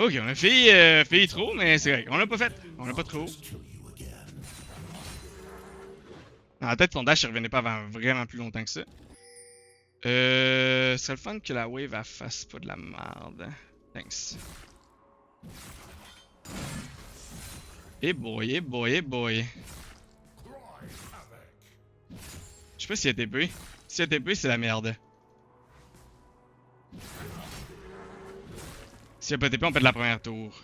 Ok, on a fait trop, mais c'est vrai. On l'a pas fait. On l'a pas trop. Dans la tête, son dash il revenait pas avant vraiment plus longtemps que ça. Ce serait le fun que la wave elle fasse pas de la merde. Thanks. Eh boy, eh boy, eh boy. Je sais pas s'il y a TP. S'il y a TP, c'est la merde. S'il y a pas TP, on perd la première tour.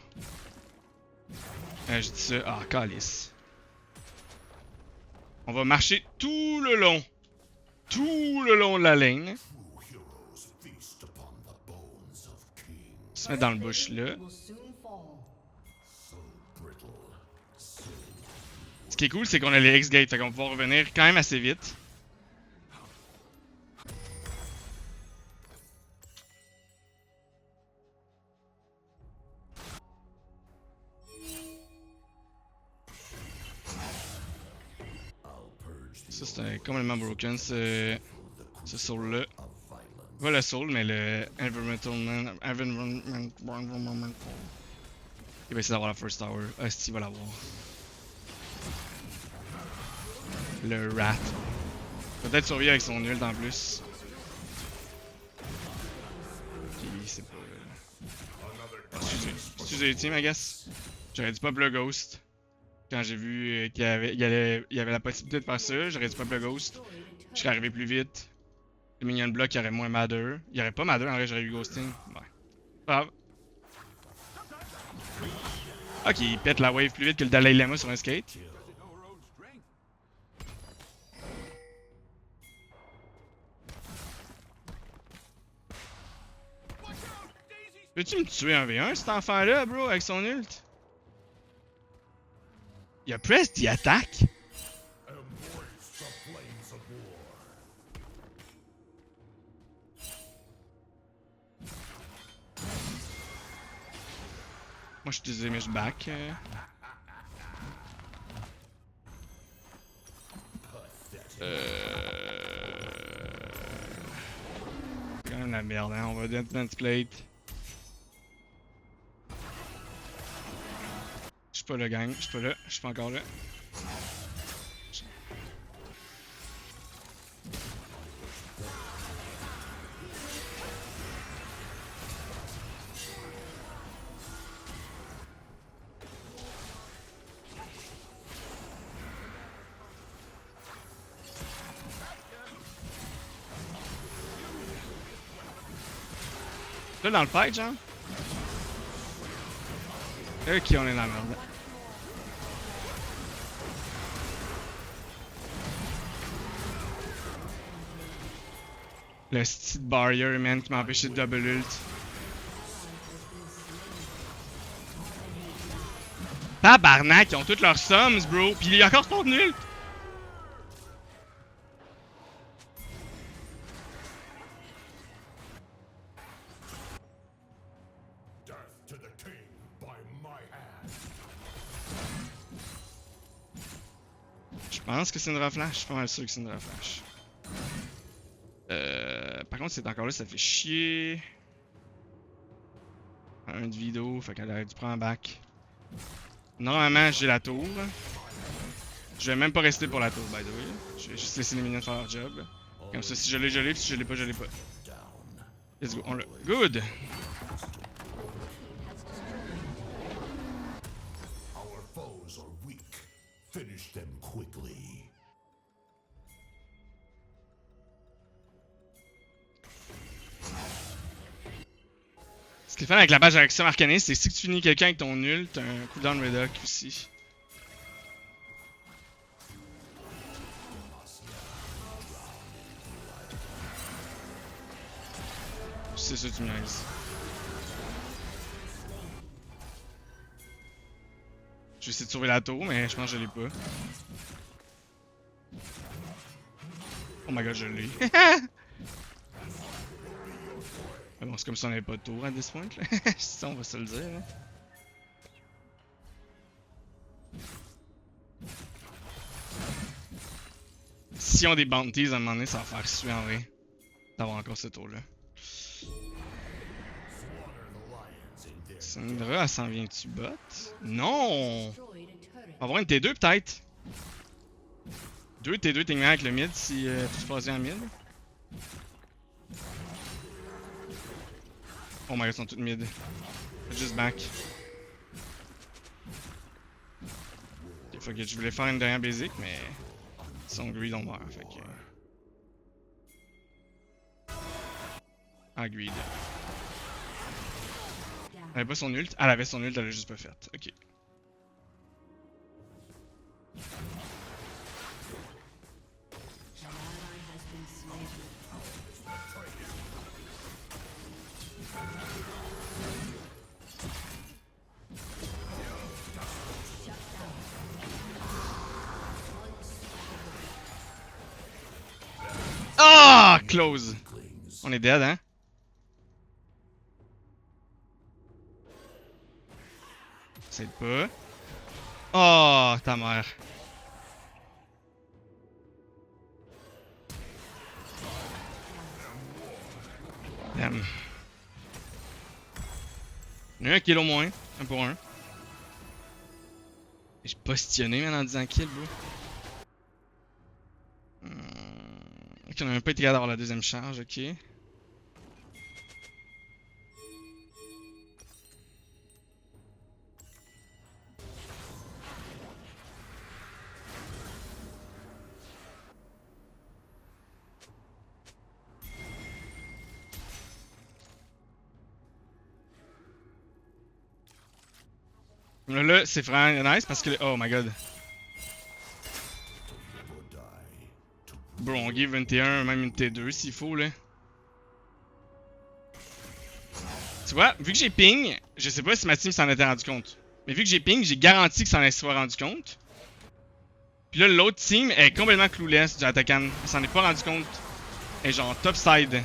Je dis ça. Ah, calice. On va marcher tout le long. Tout le long de la ligne. Se mettre dans le bush là. Will soon fall. Ce qui est cool, c'est qu'on a les X-Gates, fait qu'on va pouvoir revenir quand même assez vite. Ça, c'est complètement broken, ce soul-là. of violence. Pas le soul, mais le environment. Il va essayer d'avoir la first tower. Asti va l'avoir. Le rat. Peut-être survivre avec son ult en plus. Puis c'est pas. Excusez les teams, I guess. J'aurais dû pop le ghost. Quand j'ai vu qu'il y avait la possibilité de faire ça, j'aurais dû pop le ghost. Je serais arrivé plus vite. Le minion block, il y aurait moins Madder. Il y aurait pas Madder, en vrai, j'aurais eu ghosting. Ouais. Pas grave. Ok, il pète la wave plus vite que le Dalai Lama sur un skate. Peux-tu me tuer un V1 cet enfant-là, bro, avec son ult? Il a press the attack? Embrace the flames of war. Moi, je suis désolé, mais je back. C'est quand même la merde, hein. On va Deathman's Plate. Je suis pas là, gang. Je suis pas là. Je suis pas encore là. Là, dans le fight, genre. Ok, on est dans la merde. Le style barrier, man, qui m'a empêché de double ult. Tabarnak, ils ont toutes leurs sums, bro. Pis il y a encore son ult. Death to the king by my hand. Je pense que c'est une reflash. Je suis pas mal sûr que c'est une reflash. Par contre, c'est encore là, ça fait chier. Un de vidéo, fait qu'elle aurait dû prendre back. Normalement, j'ai la tour. Je vais même pas rester pour la tour, by the way. Je vais juste laisser les minions faire leur job. Comme ça, si je l'ai, puis si je l'ai pas, je l'ai pas. Down. Let's go, on l'a. Good! Our foes are weak. Finish them quickly. Ce qui est fun avec la badge d'action arcaniste, c'est que si tu finis quelqu'un avec ton nul, t'as un cooldown reduc aussi. C'est ça, tu me niaises. Je vais essayer de sauver la tour, mais je pense que je l'ai pas. Oh my god, je l'ai. Mais bon, c'est comme si on avait pas de tour à this point, là. Ça, on va se le dire, là. Si on a des bounties, à un moment donné, ça va faire suer en vrai. D'avoir encore ce tour-là. Syndra, elle s'en vient-tu bot? Non! Destroyed a turret. On va avoir une T2 peut-être? 2 T2 techniquement avec le mid si tu te passes en mid. Oh my god, ils sont toutes mid. Just back. Ok, fuck it, je voulais faire une dernière basic, mais ils sont greed, on meurt. Fait que. Ah, greed. Elle avait pas son ult. Elle avait son ult, elle l'a juste pas faite. Ok. An ally has been slain. Ah! Close! Weaklings. On est dead, hein? C'est pas. Oh, ta mère. Damn. Il y en a un kill au moins. Un pour un. J'ai positionné, man, en disant kill, bro. Ok, on a même pas été capable d'avoir la deuxième charge, ok. Là, c'est vraiment nice parce que. Oh my god. Bro, on give une T1, même une T2 s'il faut, là. Tu vois, vu que j'ai ping, je sais pas si ma team s'en était rendu compte. Mais vu que j'ai ping, j'ai garanti que ça en soit rendu compte. Puis là, l'autre team est complètement clueless du attaquant. Elle s'en est pas rendu compte. Elle est genre topside.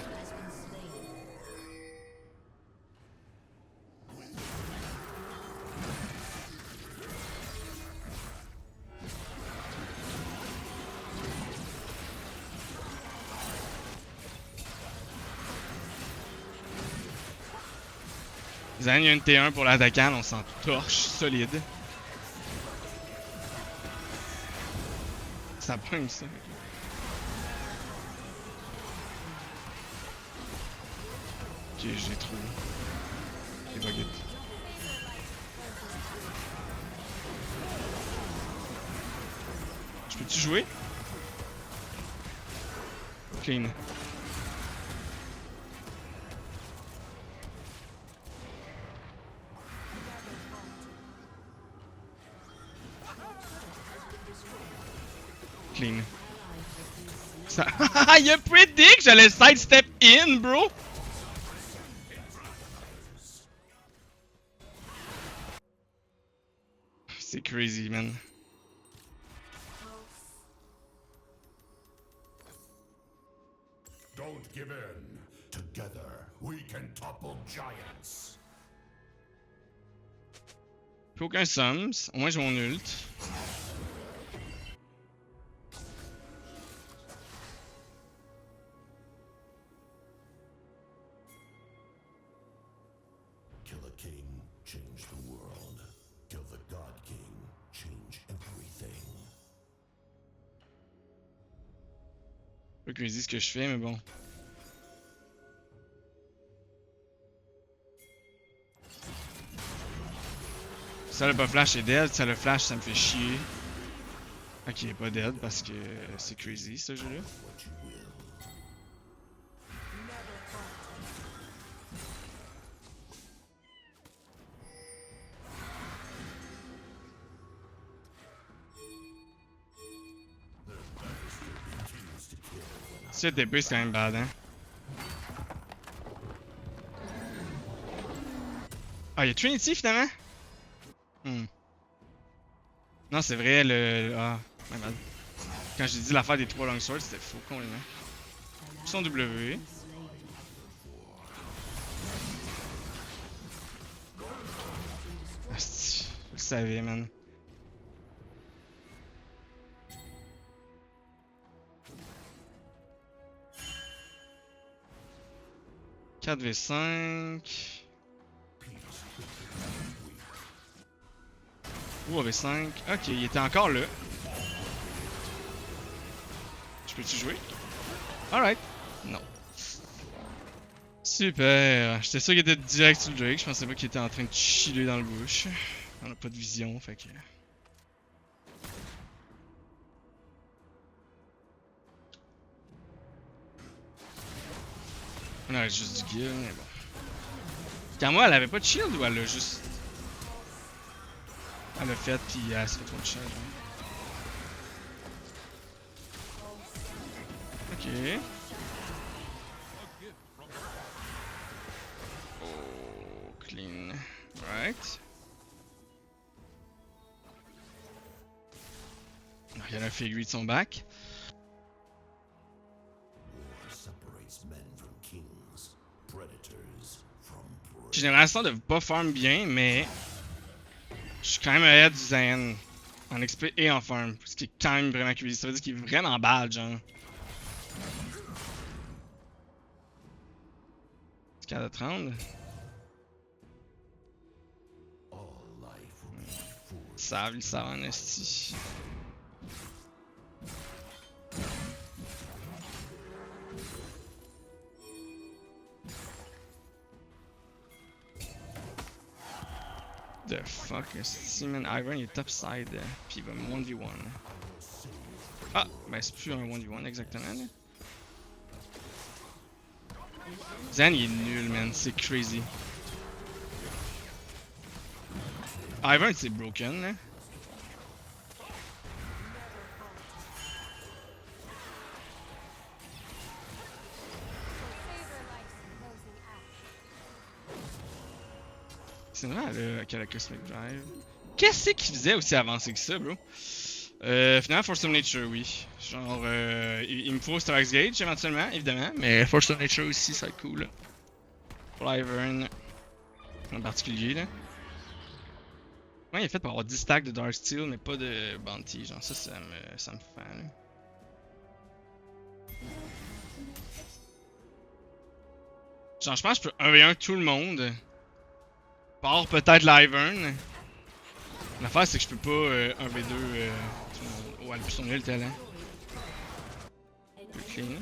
Zan, il y a une T1 pour l'attaquant, on s'en torche solide. Ça pogne ça. Ok, j'ai trouvé. J'ai bugué. Je peux-tu jouer? Clean. Clean. Ça... Il a prédit que j'allais sidestep in, bro! C'est crazy, man. Don't give in. Together, we can topple giants. Plus aucun sums. Au moins j'ai mon ult. Kill a king, change the world. Kill the God King, change everything. Pas crazy ce que je fais, mais bon. Ça le pas flash est dead, ça le flash ça me fait chier. Ok, il est pas dead parce que c'est crazy ce jeu là. What you will. Cette épée c'est quand même bad, hein. Ah, y'a Trinity finalement? Non, c'est vrai, Ah, my bad. Quand j'ai dit l'affaire des 3 longswords, c'était faux complètement. Son W. Asti, je le savais, man. « 4v5... » Ou AV5. Ok, il était encore là. Je peux-tu jouer? Alright. Non. Super. J'étais sûr qu'il était direct sur le Drake. Je pensais pas qu'il était en train de chiller dans le bush. On a pas de vision, fait que... On aurait juste du kill, mais bon. Car moi, elle avait pas de shield ou elle a juste... Elle l'a fait, puis elle se fait trop de shield. Ok. Oh, clean. Right. Il y en a un figure de son back. War separates men from kings, predators from prey. J'ai l'impression de pas farm bien, mais je suis quand même ahead du Zayn en XP et en farm, ce qui est quand même vraiment curieux. Ça veut dire qu'il est vraiment bad, genre. capable de te rendre? All life will be forged. Ils savent en esti. The fuck, esti, man. Iron il est topside, pis il va me 1v1. Ah, ben c'est plus un 1v1 exactement, là. Zan il est nul, man, c'est crazy. Iron c'est broken, là. C'est vrai qu'elle a Cosmic Drive. Qu'est-ce qu'il faisait aussi avancé que ça, bro? Finalement, Force of Nature, oui. Genre, il me faut Star's Gage éventuellement, évidemment, mais Force of Nature aussi, ça va être cool. Là. Pour Ivern, en particulier, là. Ouais, il est fait pour avoir 10 stacks de Dark Steel, mais pas de Bounty. Genre, ça me fait, là. Genre, je pense que je peux 1v1 tout le monde. Par peut-être l'Ivern. L'affaire, c'est que je peux pas 1v2 tout le monde. Ouais, le son nul le talent. Le clean.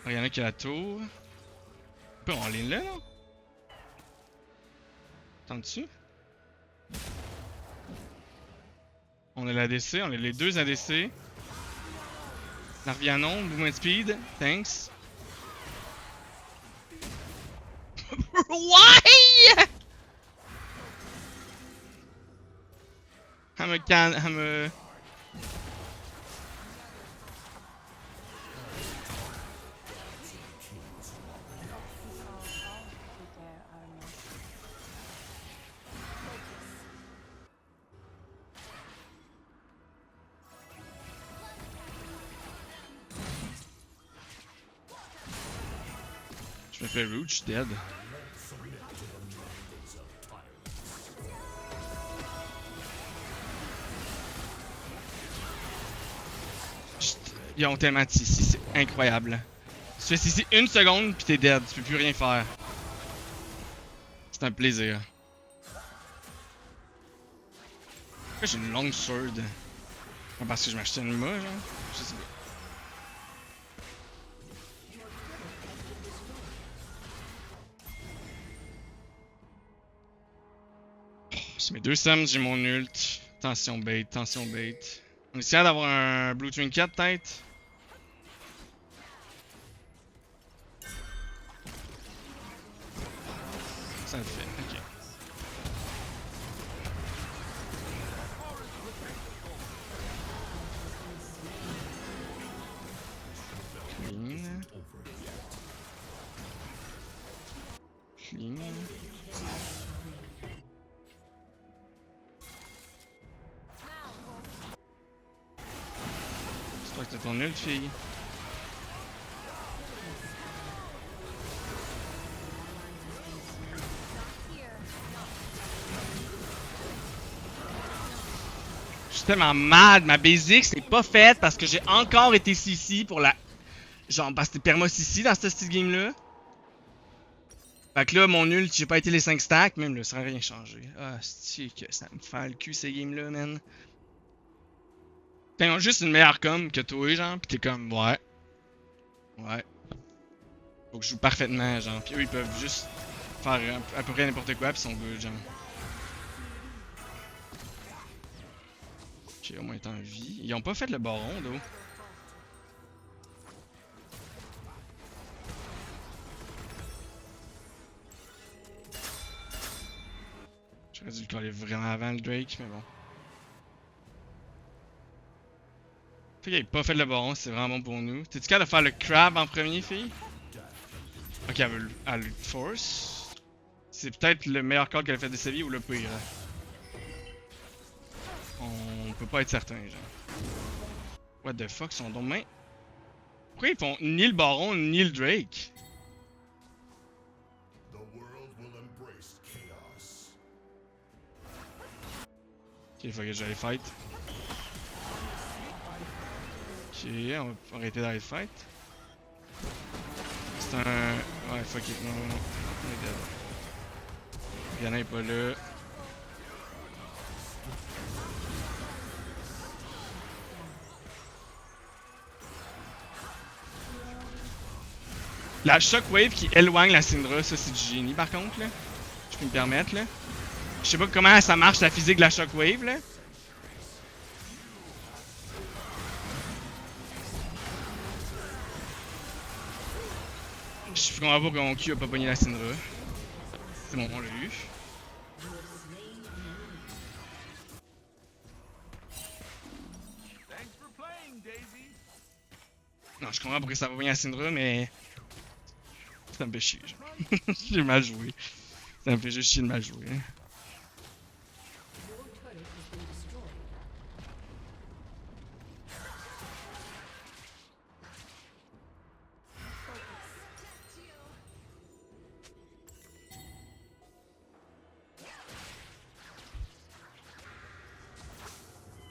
Il y en a qui a la tour. On peut en ligne là, non? Attends dessus. On a l'ADC, on a les deux ADC. Narvianon, Movement Speed, thanks. Why? I'm a... Je me fais root, je suis dead. Ils ont tellement de CC, c'est incroyable. Tu fais CC une seconde pis t'es dead, tu peux plus rien faire. C'est un plaisir. Pourquoi j'ai une longue sword? Parce que je m'achetais une ma, genre? Je sais pas. J'ai mes deux Sams, j'ai mon ult. Tension bait, tension bait. On essaie d'avoir un Blue Trinket peut-être? Ça le fait, ok. Clean. Clean. J'espère que t'as ton ult, fille. Je suis tellement mad, ma basic c'est pas faite parce que j'ai encore été CC pour la... Genre parce que t'es perma CC dans ce style game là. Fait que là mon ult, j'ai pas été les 5 stacks, même là ça n'a rien changé. Ah c'est que ça me fait le cul ces games là man. T'as juste une meilleure com que toi genre, pis t'es comme ouais. Ouais. Faut que je joue parfaitement genre, pis eux ils peuvent juste faire à peu près n'importe quoi pis ils sont good genre. Ok, au moins t'es en vie. Ils ont pas fait le baron d'eau. J'aurais dû le coller vraiment avant le Drake, mais bon. Fait qu'il ait pas fait le baron, c'est vraiment bon pour nous. T'es-tu capable de faire le crab en premier, fille? Ok, elle le force. C'est peut-être le meilleur call qu'elle a fait de sa vie ou le pire. On peut pas être certain, genre. What the fuck, son don de main? Pourquoi ils font ni le baron ni le Drake? The world will embrace chaos. Ok, il faut que j'aille fight. Ok, on va arrêter d'aller fight. C'est un Ouais, fuck it, non, non, non. On est dead. Yana est pas là. La shockwave qui éloigne la Syndra, ça c'est du génie par contre, là. Je peux me permettre, là. Je sais pas comment ça marche la physique de la shockwave, là. Je comprends pas comment Q a pas pogné la Syndra. C'est bon, on l'a eu. Thanks for playing, Daisy. Non, je comprends pourquoi ça a pas pogné la Syndra, mais. Ça me fait chier, genre. J'ai mal joué. Ça me fait juste chier de mal jouer. Hein. Your turret has been destroyed.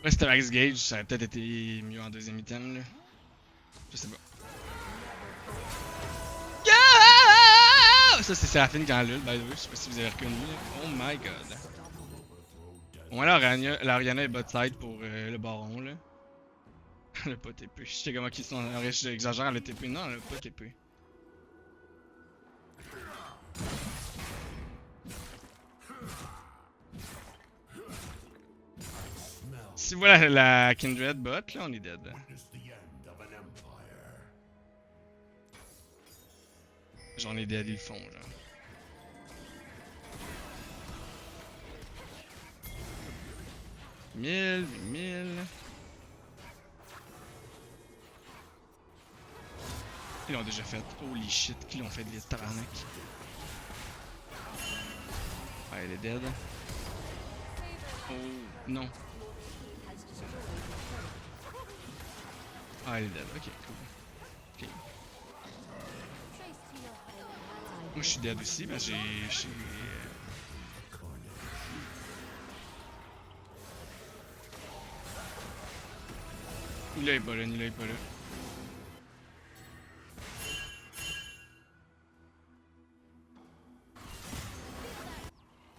Ouais, c'était Max Gage, ça aurait peut-être été mieux en deuxième item, là. Je sais pas. Yeah! Ça, c'est Séraphine qui en lul, by the way. Je sais pas si vous avez reconnu. Là. Oh my god. Au moins, l'Ariana est bot side pour le baron, là. Elle a pas TP. Je sais comment qu'ils sont. J'exagère, elle a TP. Non, elle a pas TP. Si vous voyez la Kindred bot, là, on est dead. Witness the end of an empire. J'en ai dead, ils le font, là. Mille. Ils l'ont déjà fait. Holy shit, qu'ils l'ont fait vite, tabarnak. Ouais, elle est dead. Oh, non. Ah, elle est dead, ok, cool. Ok. Moi, je suis dead aussi, mais j'ai. Il est pas là, il est pas là.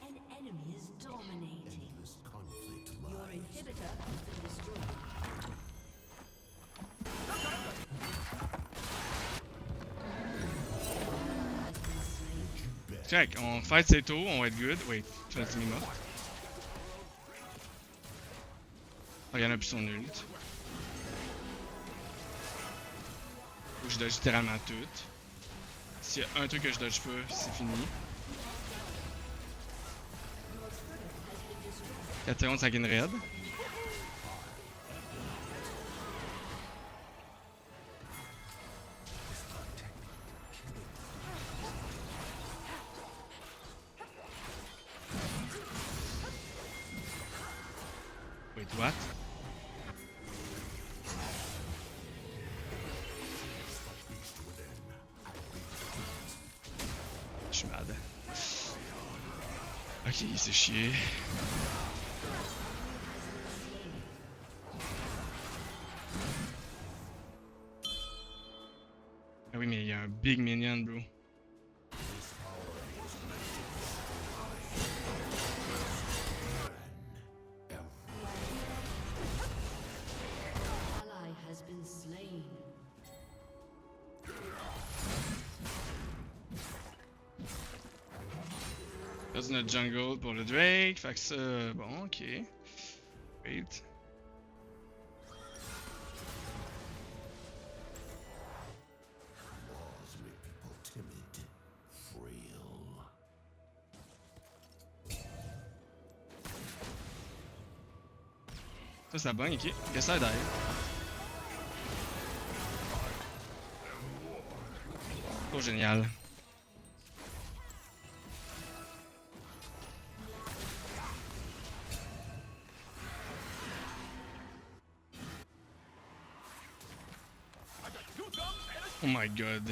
An enemy is dominating. This conflict Your lies. inhibitor has been destroyed. Has been slain. Check, on fight ses tours, on va être good. Wait, tu vas te mort. Oh, y'en a plus son ult. Faut que je dodge littéralement tout. S'il y a un truc que je dodge pas, c'est fini. 4 secondes, ça gagne raid. Wait, what? Je suis mad. Ok, c'est chier. Ah oui, mais il y a un big minion, bro. Ally has been slain. Là, c'est notre jungle pour le Drake. Fait que ça, bon, ok. Wait. Laws make people timid, frail. Ça bug, ok. Qu'est-ce que ça derrière? Oh, génial. Oh my god.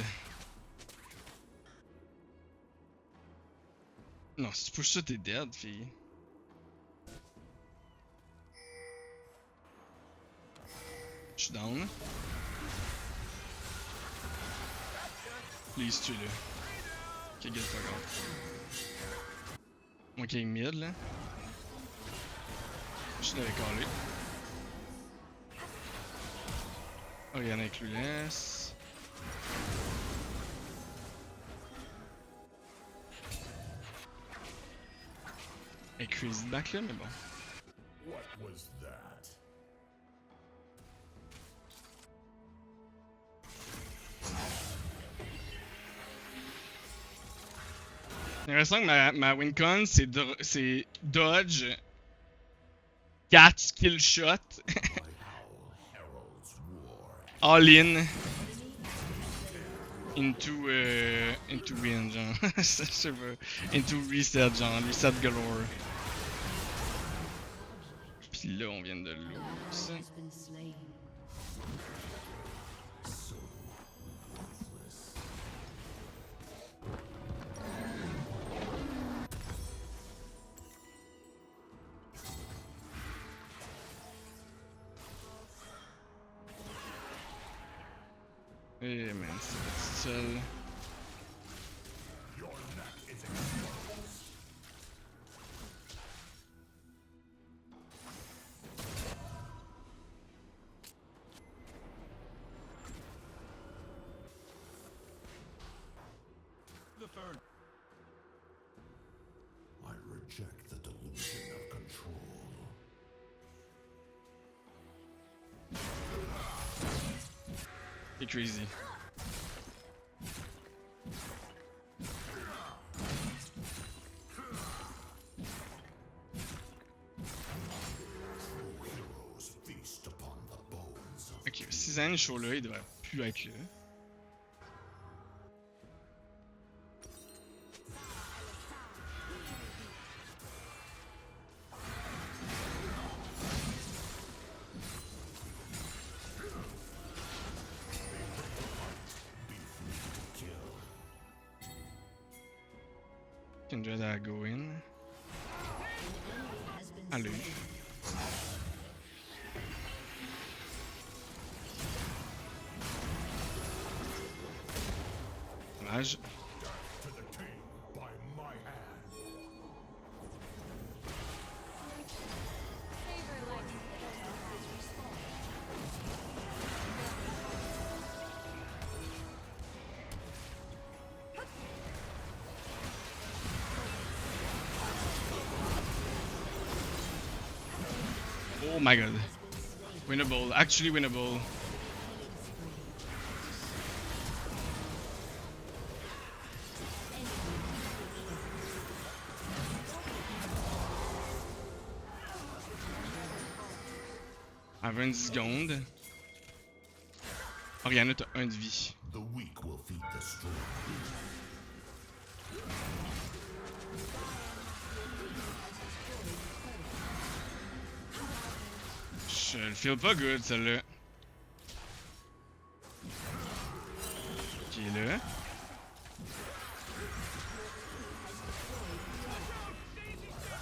Non, si tu pushes ça, t'es dead, fille. Je suis down. Please, tue-le. Ok, get fuck out. Moi qui est mid là. Je l'avais collé. Oriana avec Clueless. Et Crazy back là, mais bon. What was that? J'ai l'impression que ma wincon c'est dodge, catch, kill shot, My howl heralds war. all in, into win genre, je sais pas, into reset genre, reset galore. Pis là on vient de lose. has been slain. So ruthless. Eh man, c'est seul. Your neck is exposed. The third. I reject the delusion of control. C'est crazy. Heroes feast upon the bones of Ok, 6 ans, show là, il devrait plus être là. Kindred à go in. Has been Allez. Dommage. to the king by my hand. Oh my god. Winnable, actually winnable. À 20 secondes. Oriana, t'as 1 de vie. The weak will feed the strong. Je le feel pas good, celle-là. Qui est là.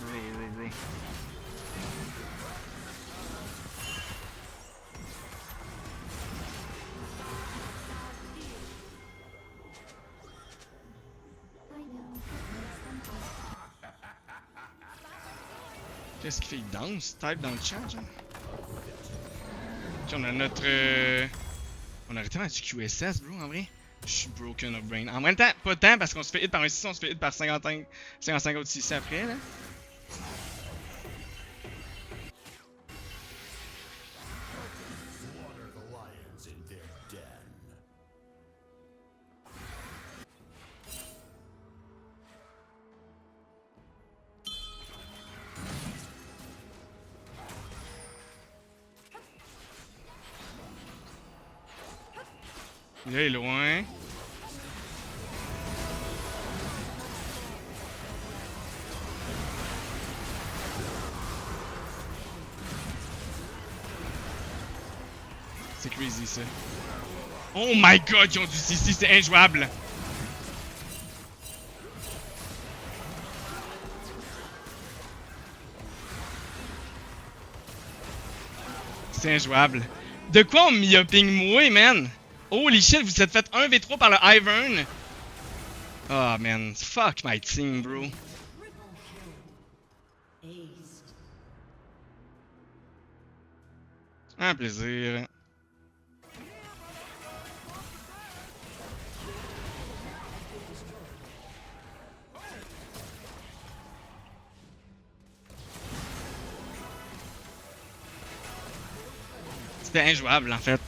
Bro. Qu'est-ce qu'il fait? Il danse? Type dans le chat, genre? Ok, on a notre... On aurait tellement du QSS, bro, en vrai. Je suis broken of brain. En même temps, pas tant, parce qu'on se fait hit par un 6, on se fait hit par 55 autres 6 après, là. Slaughter the lions in their den. Là, il est loin. C'est crazy, ça. Oh my god, ils ont du CC, c'est injouable. C'est injouable. De quoi on m'y a ping moi, man? Holy shit, vous êtes fait 1v3 par le Ivern. Oh man, fuck my team, bro. Triple kill. Aced. Un plaisir. C'était injouable en fait.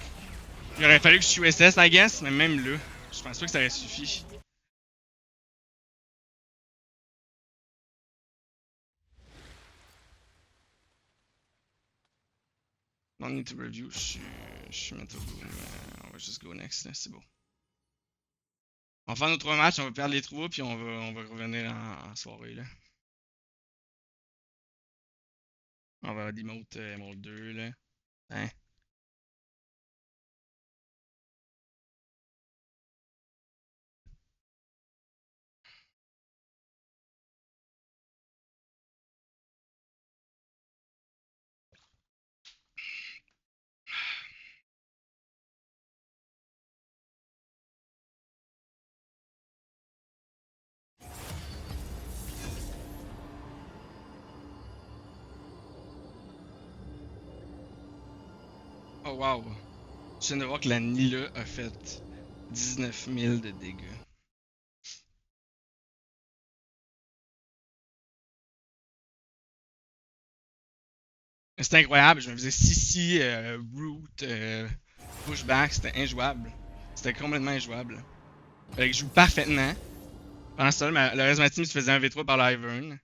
Il aurait fallu que je tue SS, I guess, mais même là, je pense pas que ça aurait suffi. No need to review, je suis mental boom, on va juste go next, là, c'est beau. On va faire nos 3 matchs, on va perdre les 3, puis on va revenir en soirée, là. On va demote Emerald 2, là. Hein? Oh wow! Je viens de voir que la Nila a fait 19 000 de dégâts. C'était incroyable, je me faisais CC, root, pushback, c'était injouable. C'était complètement injouable. Fait que je joue parfaitement. Pendant ce temps, le reste de ma team se faisait un V3 par l'Ivern.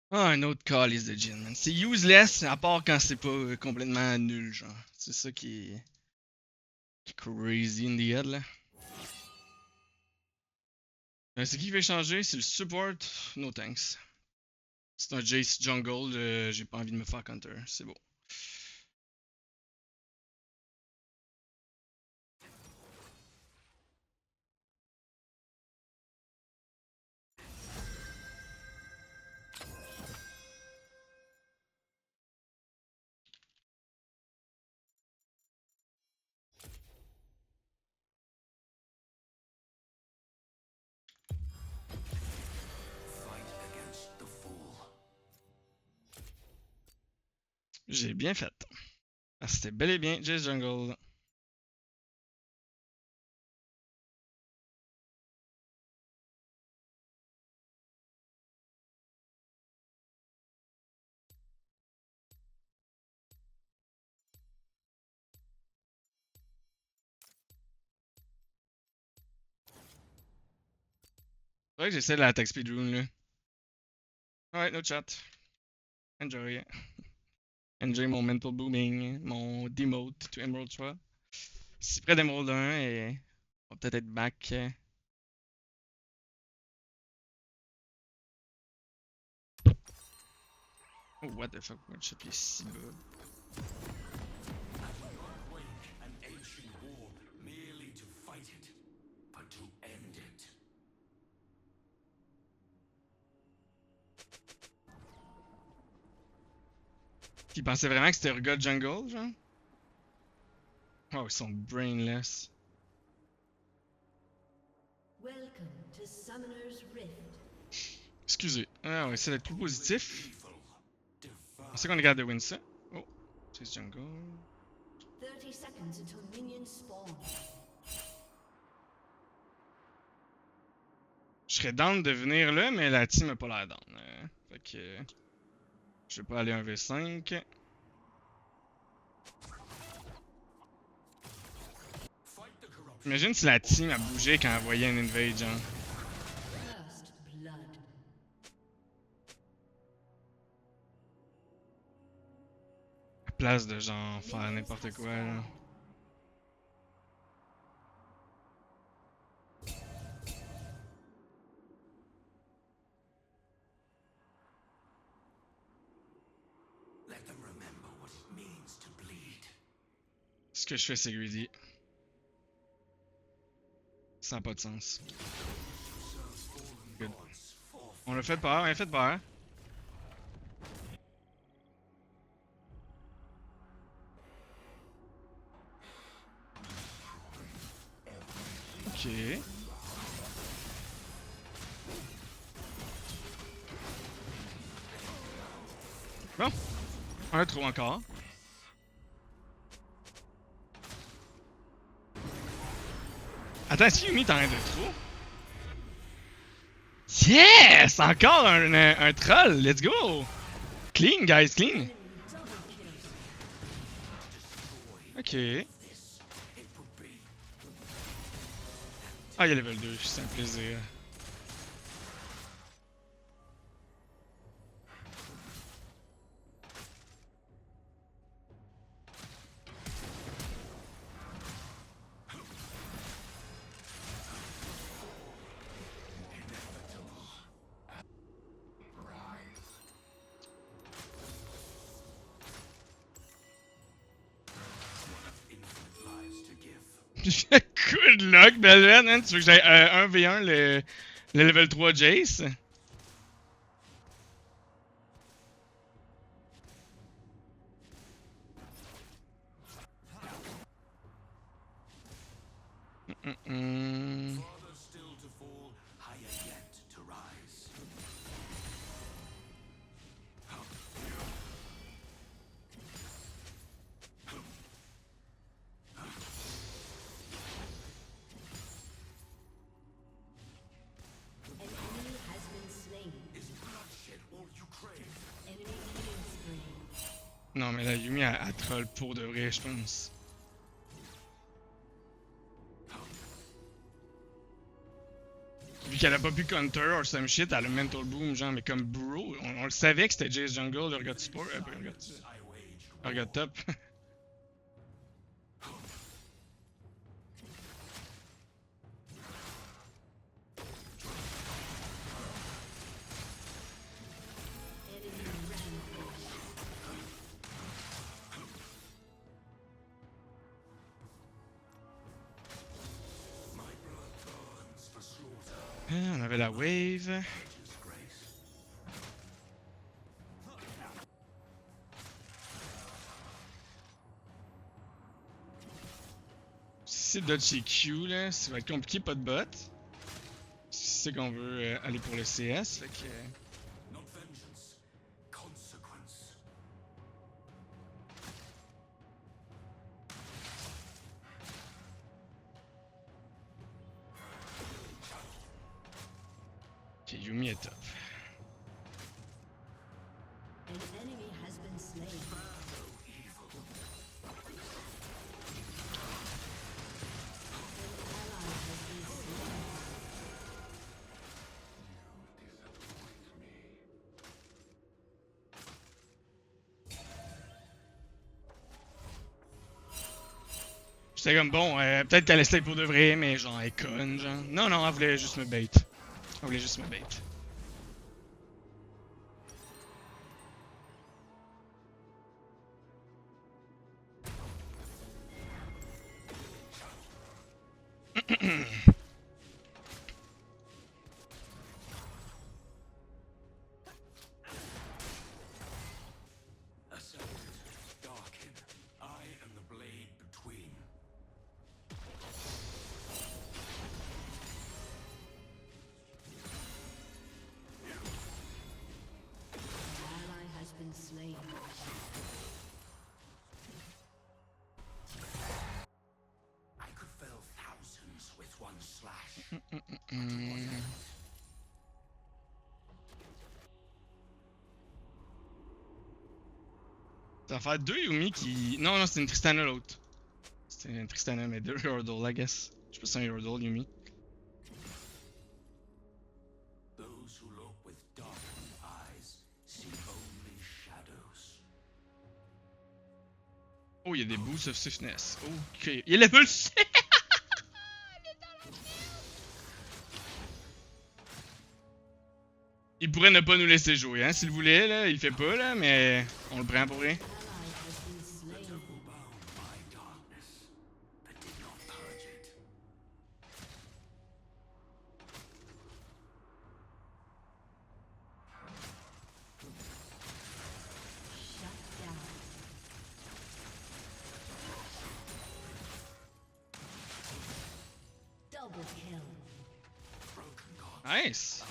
Ah, un autre calice de Jin, man. C'est useless, à part quand c'est pas complètement nul, genre. C'est ça qui est crazy in the head, là. C'est qui veut changer? C'est le support? No thanks. C'est un Jace jungle, j'ai pas envie de me faire counter, c'est beau. Fight against the fool. J'ai bien fait. Ah, c'était bel et bien Jace jungle. C'est vrai que j'essaie de l'attaque speedrun, là. Alright, no chat. Enjoy. Enjoy mon mental booming, mon demote to Emerald 3. C'est près d'Emerald 1 et on va peut-être être back. Oh, what the fuck, moi, je suis si bas. Wage an ancient war merely to fight it, but to end it. Il pensait vraiment que c'était Urgot jungle, genre? Oh, ils sont brainless. Welcome to Summoner's Rift. Excusez. Ah, on va essayer d'être plus positif. On sait qu'on est capable de win ça. Oh, c'est jungle. 30 seconds until minions spawn. Je serais down de venir là, mais la team a pas l'air down. Fait que. Je vais pas aller 1v5. Imagine si la team a bougé quand elle voyait un invade, genre. First blood. À place de genre faire n'importe quoi, là. Let them remember what it means to bleed. Ce que je fais, c'est greedy. Ça n'a pas de sens. Good. On l'a fait peur, on l'a fait peur. Ok. Bon. On a trop encore. Attends, est-ce que Yumi est en train de trop? Yes! Encore un troll! Let's go! Clean, guys, clean! Ok. Ah, il y a level 2, c'est un plaisir. Good luck, Belven, hein? Tu veux que j'aille 1v1 le level 3 Jace? Farther still to fall, higher yet to rise. An enemy has been slain. Is bloodshed all you crave? Enemy killing spree. Non, mais la Yumi, elle troll pour de vrai, je pense. Vu qu'elle a pas pu counter or some shit, elle a mental boom, genre, mais comme bro, on le savait que c'était Jace Jungle, le regard support, I wage le regard top. Enemy rampage. my blood burns for slaughter. Ah, on avait la wave. Nature's grace. Si c'est dodge chez Q, là, ça va être compliqué, pas de bot. C'est qu'on veut aller pour le CS, fait que. Not vengeance, consequence. Ok, Yumi est top. An enemy has been slain. An ally has been slain. J'étais comme bon, peut-être qu'elle essaye pour de vrai, mais genre, elle est conne, genre. Non, non, elle voulait juste me bait. Elle voulait juste me bait. Ascend, darken. I am the blade between. Ça va faire 2 Yumi qui. Non, non, c'est une Tristana l'autre. C'était une Tristana, mais 2 Yordle, I guess. Je sais pas si c'est un Yordle, Yumi. Those who look with darkened eyes see only shadows. Oh, il y a des boosts of swiftness. Ok. Il est level 6! Il pourrait ne pas nous laisser jouer, hein, s'il voulait, là. Il fait pas, là, mais on le prend pour rien. Ally has been slain. Bound by darkness, but did not purge it. Shut down. Double kill. Nice!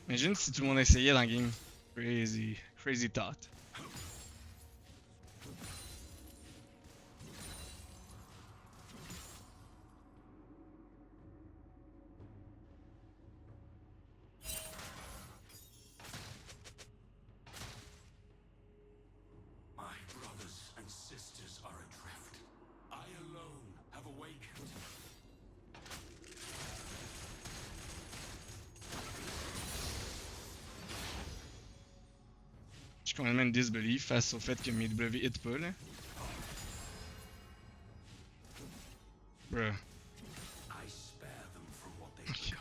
Imagine si tout le monde essayait dans le game. Crazy. Crazy thought. My brothers and sisters are adrift. I alone have awakened. Je suis complètement une disbelief face au fait que mes W hit pas, là. Bruh. I spare them from what they become.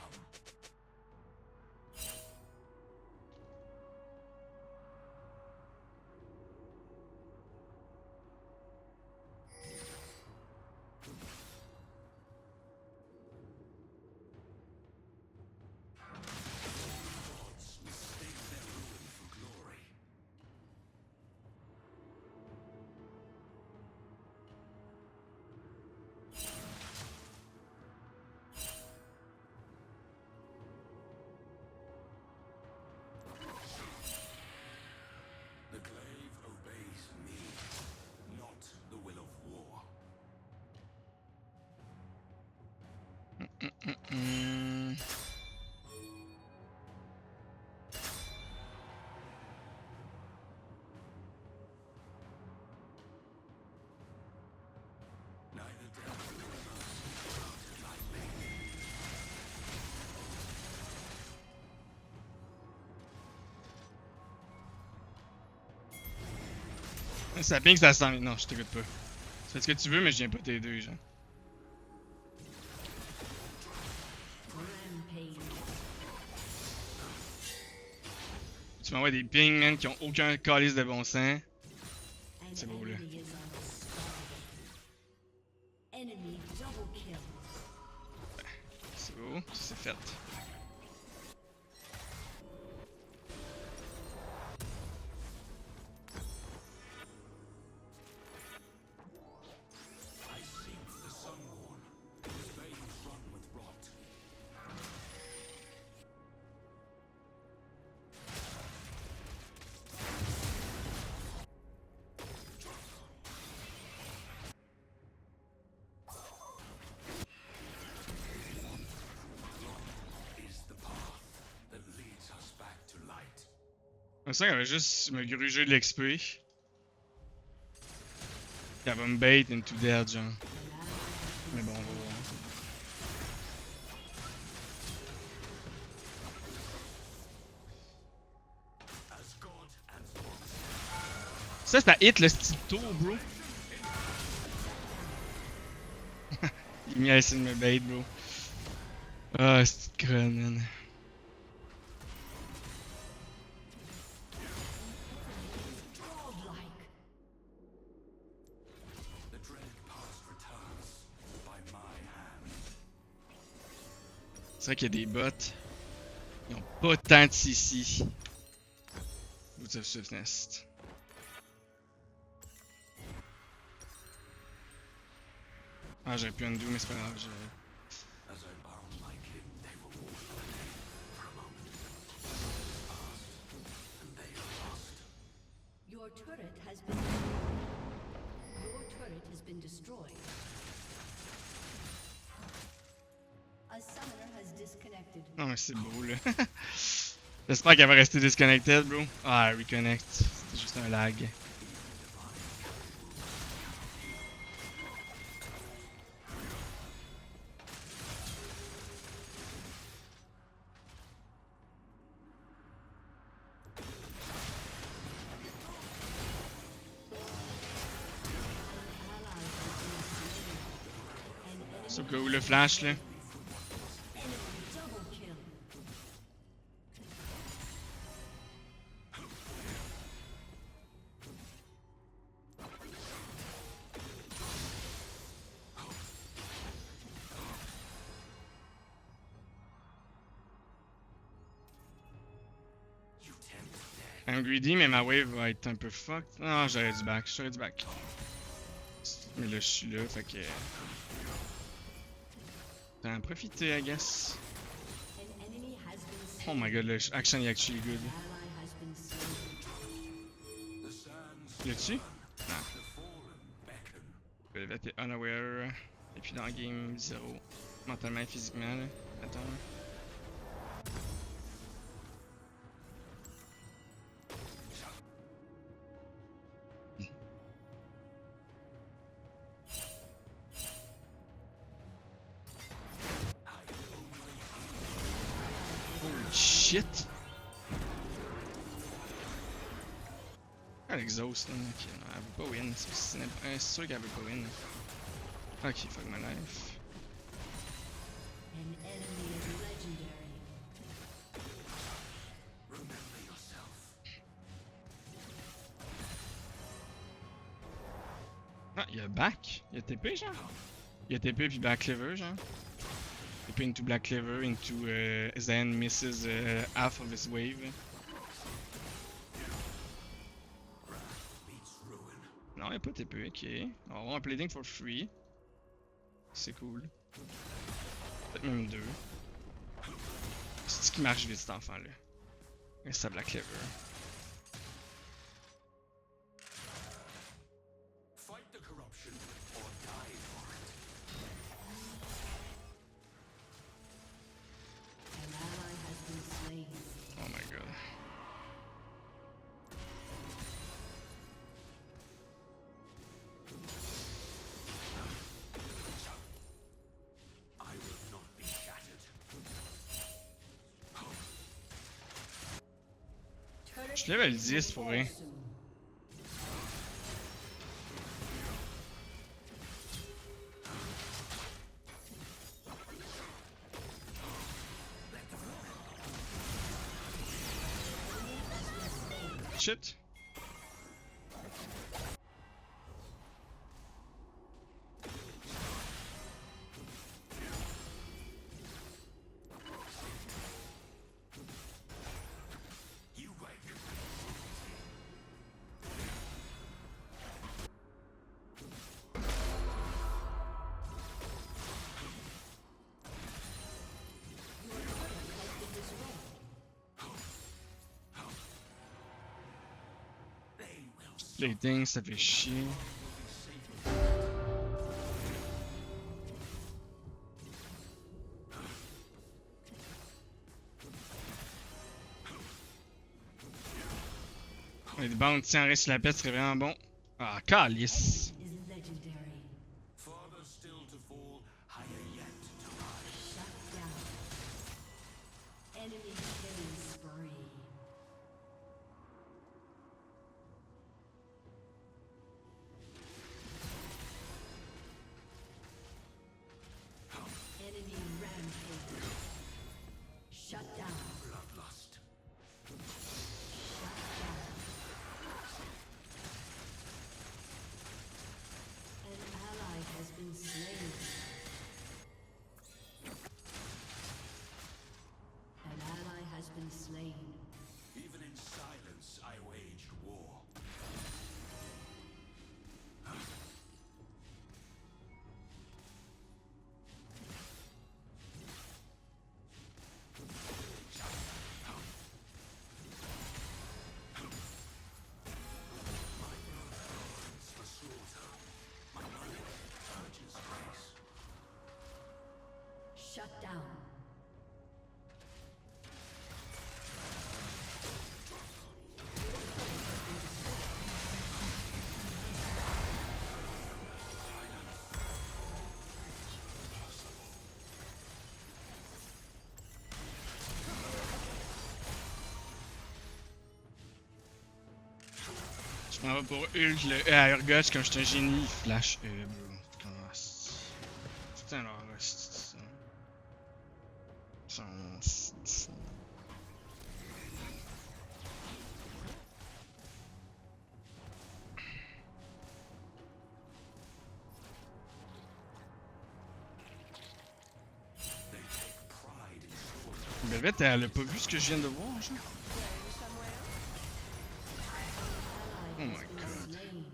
Gods mistake their ruin for glory. The glaive obeys me, not the will of war. Hmm. Neither death nor mercy granted lightly. Ça ping, ça sent. Non, je t'écoute pas. Fais ce que tu veux, mais je viens pas t'aider, genre. Rampage. Tu m'envoies des pings, man, qui ont aucun calice de bon sens. An C'est beau, là. enemy is unstoppable. Enemy double kill. C'est beau, ça c'est fait. I seek the Sunborn, whose veins run with rot. Is the path that leads us back to light. Comme ça, elle va juste me gruger de l'XP. Elle va me bait into dead, genre. Mais bon, on va voir. As God and monster, Ça, c'est à hit le style tour, bro. Il m'a essayé de me bait, bro. Ah, c'est crâne, man. Godlike. the dreaded past returns by my hand. C'est vrai qu'il y a des bots. Ils ont pas tant de CC. Boots of Swiftness. Ah, j'aurais pu undo, mais c'est pas grave. As I bound my kin, they were forced away for a moment. Asked, and they are lost. Your turret has been destroyed. A summoner has disconnected. Non, mais c'est beau, là. J'espère qu'elle va rester disconnected, bro. Ah, reconnect. C'était juste un lag. C'est au cas où le flash là. Enemy double kill. You tempt death. I'm greedy, mais ma wave va être un peu fucked. Ah, j'aurais dû back, j'aurais dû back. Mais là, je suis là, fait que. T'en profiter, I guess. An enemy has been Oh slain. my god, le action is actually good. Ally has been slain. The sands L'as-tu? the fallen beckon. Elle était unaware. Et puis dans le game, 0. Mentalement et physiquement, là. Attends. Holy shit! Ah, l'exhaust, là. Ok, non, elle veut pas win. C'est sûr qu'elle veut pas win. Ok, fuck my life. An enemy is legendary. Remember yourself. Ah, il y a back? Il y a TP, genre? Il y a TP puis Black Cleaver, genre? TP into Black Cleaver, into Zen misses half of his wave. Beats ruin. Non, il y a pas TP, ok. On va avoir un plating for free. C'est cool. Peut-être même deux. C'est ce qui marche vite cet enfant-là. Et ça Black Cleaver. Fight the corruption or die for it. An ally has been slain. Oh my god. I will not be shattered. Turret Je suis level 10 pour rien. soon. Shit. You wake. They will Plating, ça fait chier. Les bounty en reste la pète serait vraiment bon. Ah, calice. Is legendary. farther still to fall, higher yet to rise. Shut down. Enemy killing spree. Enemy rampage. Shut down. Bloodlust. Shut down. An ally has been slain. An ally has been slain. Even in silence, I waged war. For slaughter, my mind urges grace. Shut down. Je m'en vais pour Hulk, le à Urgot, comme je suis un génie, il flash bro. Ah, c'est- putain, alors, Belvette, elle a pas vu ce que je viens de voir, genre. Oh my god. Slain.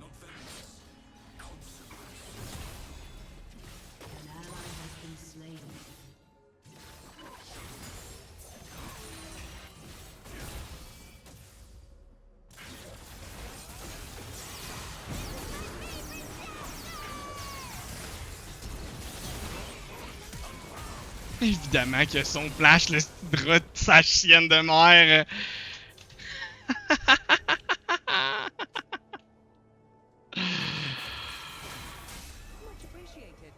Not vengeance. Consequence. An ally has been slain. Évidemment que son flash, le drap de sa chienne de mer. Much appreciated.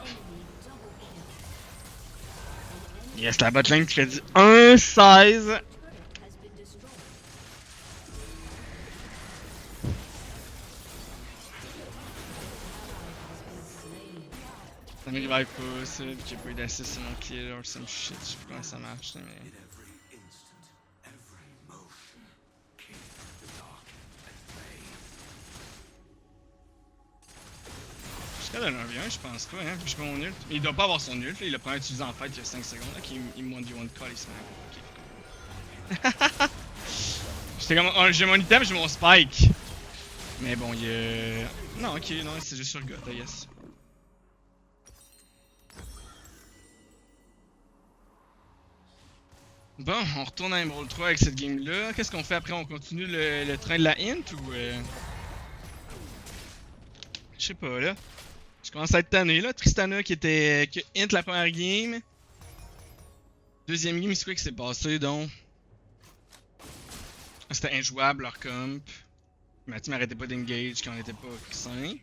Enemy double kill. Yes, la botlane qui fait du 1-16. Turret has been destroyed. Ça me revive pas, ça, vu qu'il n'y a pas eu d'assist sur mon kill or some shit. Je sais plus comment ça marche, là, mais. In every instant, every motion, king, the dark, and bay. Jusqu'à le 9-1, je pense pas, hein. Je sais pas mon ult. Il doit pas avoir son ult, là. Il a pas utilisé en fait il y a 5 secondes, là. Qu'il me monte du one call, il se met. Ok. J'étais comme. Oh, j'ai mon item, j'ai mon spike. Mais bon, il y a. Non, ok, non, c'est juste sur God, I guess. Bon, on retourne à Emerald 3 avec cette game-là. Qu'est-ce qu'on fait après? On continue le train de la int ou... Je sais pas, là. Je commence à être tanné, là. Tristana qui était... qui int la première game. Deuxième game, c'est quoi qui s'est passé, donc? C'était injouable, leur comp. Ma team arrêtait pas d'engage quand on était pas 5.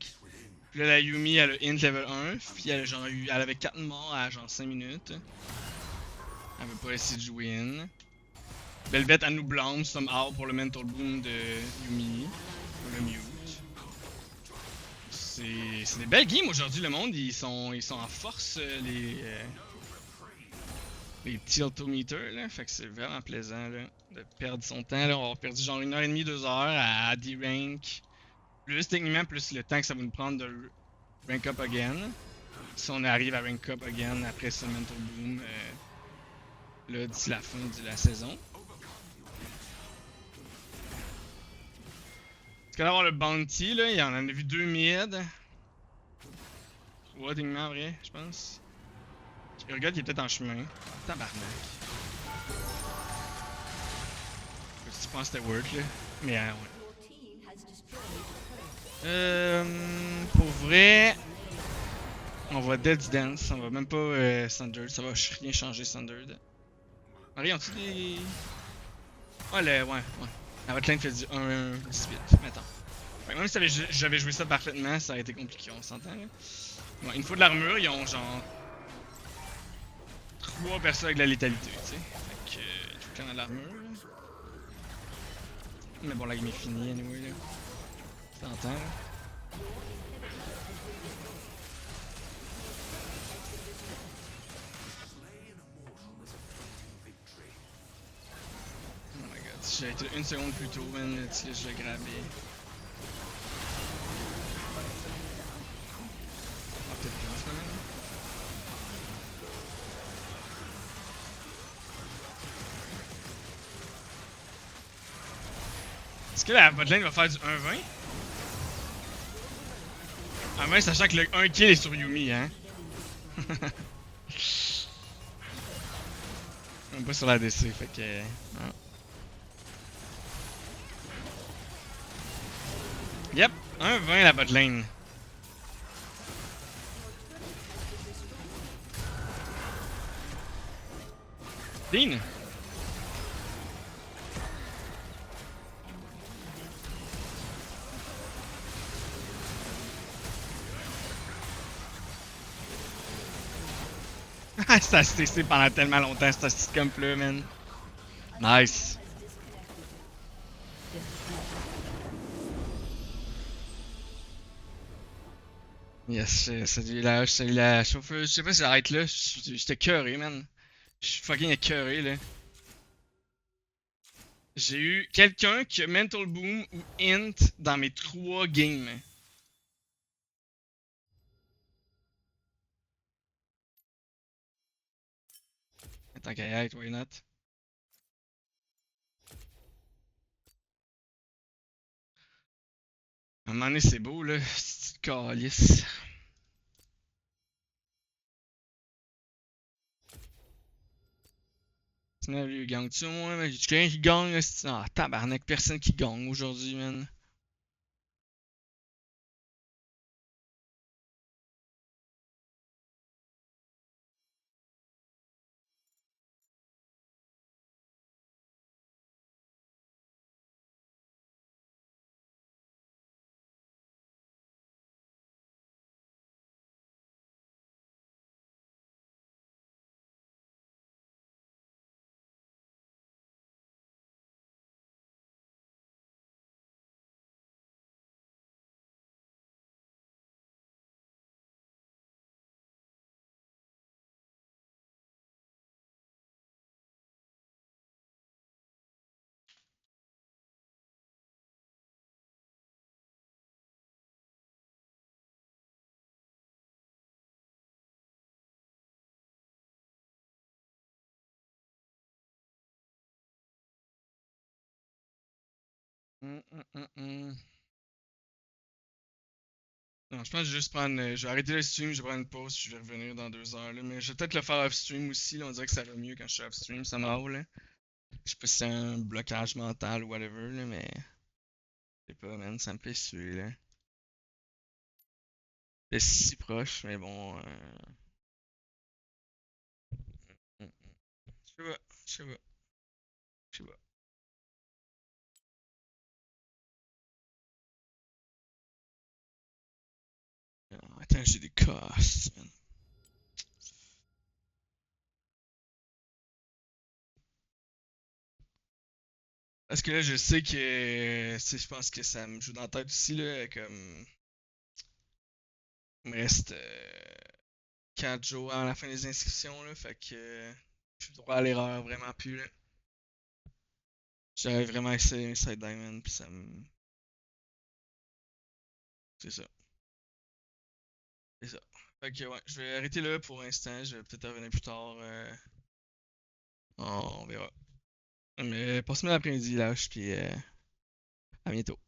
Puis là, la Yumi, elle a int level 1. Puis elle, a genre, elle avait 4 morts à genre 5 minutes. Elle veut pas essayer de jouer in. Belvette, elle nous blâme somehow pour le mental boom de Yumi. Pour le mute. C'est des belles games aujourd'hui, le monde. Ils sont en force, les tiltometers, là. Fait que c'est vraiment plaisant, là, de perdre son temps, là. On a perdu genre 1h30, 2 heures à D-rank. Plus techniquement, plus le temps que ça va nous prendre de rank up again. Si on arrive à rank up again après ce mental boom, là, d'ici la fin de la saison. Parce que d'avoir le bounty, là, il y en a vu 2 mid. 3 techniquement, en vrai, je pense. Regarde, il est peut-être en chemin. Tabarnak. Je pense que c'était work, là. Mais, ouais. Your team has destroyed a turret. Pour vrai, on va Dead's Dance, on va même pas Standard, ça va rien changer Standard. Marie, ont-tu des. Ouais. La botlane fait du 1-18, mettons. Fait que même si j'avais joué ça parfaitement, ça aurait été compliqué, on s'entend là. Bon, il me faut de l'armure, ils ont genre 3 personnes avec de la létalité, tu sais. Fait que tout le temps dans l'armure. Mais bon, la game est finie anyway là. T'entends là. Oh my god, si j'avais été 1 seconde plus tôt, man, tu sais, je l'ai grabé. Ah, peut-être plus en ce moment. Est-ce que la botlane va faire du 1-20? Ah, même sachant que le 1 kill est sur Yumi, hein? Même pas sur la DC, fait que. Ah. Yep, 1-20 la botlane. Dean! Ça a CC pendant tellement longtemps, cette petite comp là, man. Nice. Yes, salut la chauffeuse. Je sais pas si j'arrête là. J'étais écœuré, man. Je suis fucking écœuré, là. J'ai eu quelqu'un qui a Mental Boom ou Int dans mes 3 games. Tant qu'à y être, why not? À un moment donné, c'est beau, là. C'est calice. Sinon, lui, il gagne-tu au moins, man? Y'a-tu quelqu'un qui gagne, là? Ah, tabarnak, personne qui gagne aujourd'hui, man. Hum, hum, hum, hum. Non, je pense que je vais juste prendre. Je vais arrêter le stream, je vais prendre une pause, puis je vais revenir dans 2 heures, là. Mais je vais peut-être le faire off-stream aussi, là. On dirait que ça va mieux quand je suis off-stream, ça m'en là. Je sais pas si c'est un blocage mental ou whatever, là, mais. Je sais pas, man, ça me fait suer, là. C'est si proche, mais bon. Mm, mm. Je sais pas, je sais pas, je sais pas. Ah, attends, j'ai des casses, man. Parce que là, je sais que. Tu sais, je pense que ça me joue dans la tête aussi, là. Comme. Il me reste 4 jours à la fin des inscriptions, là. Fait que. Je suis droit à l'erreur, vraiment plus, là. J'avais vraiment essayé Inside Diamond, puis ça me. C'est ça. C'est ça. Fait que, ouais, je vais arrêter là pour l'instant. Je vais peut-être revenir plus tard. On verra. Mais passe-moi l'après-midi, là, puis à bientôt.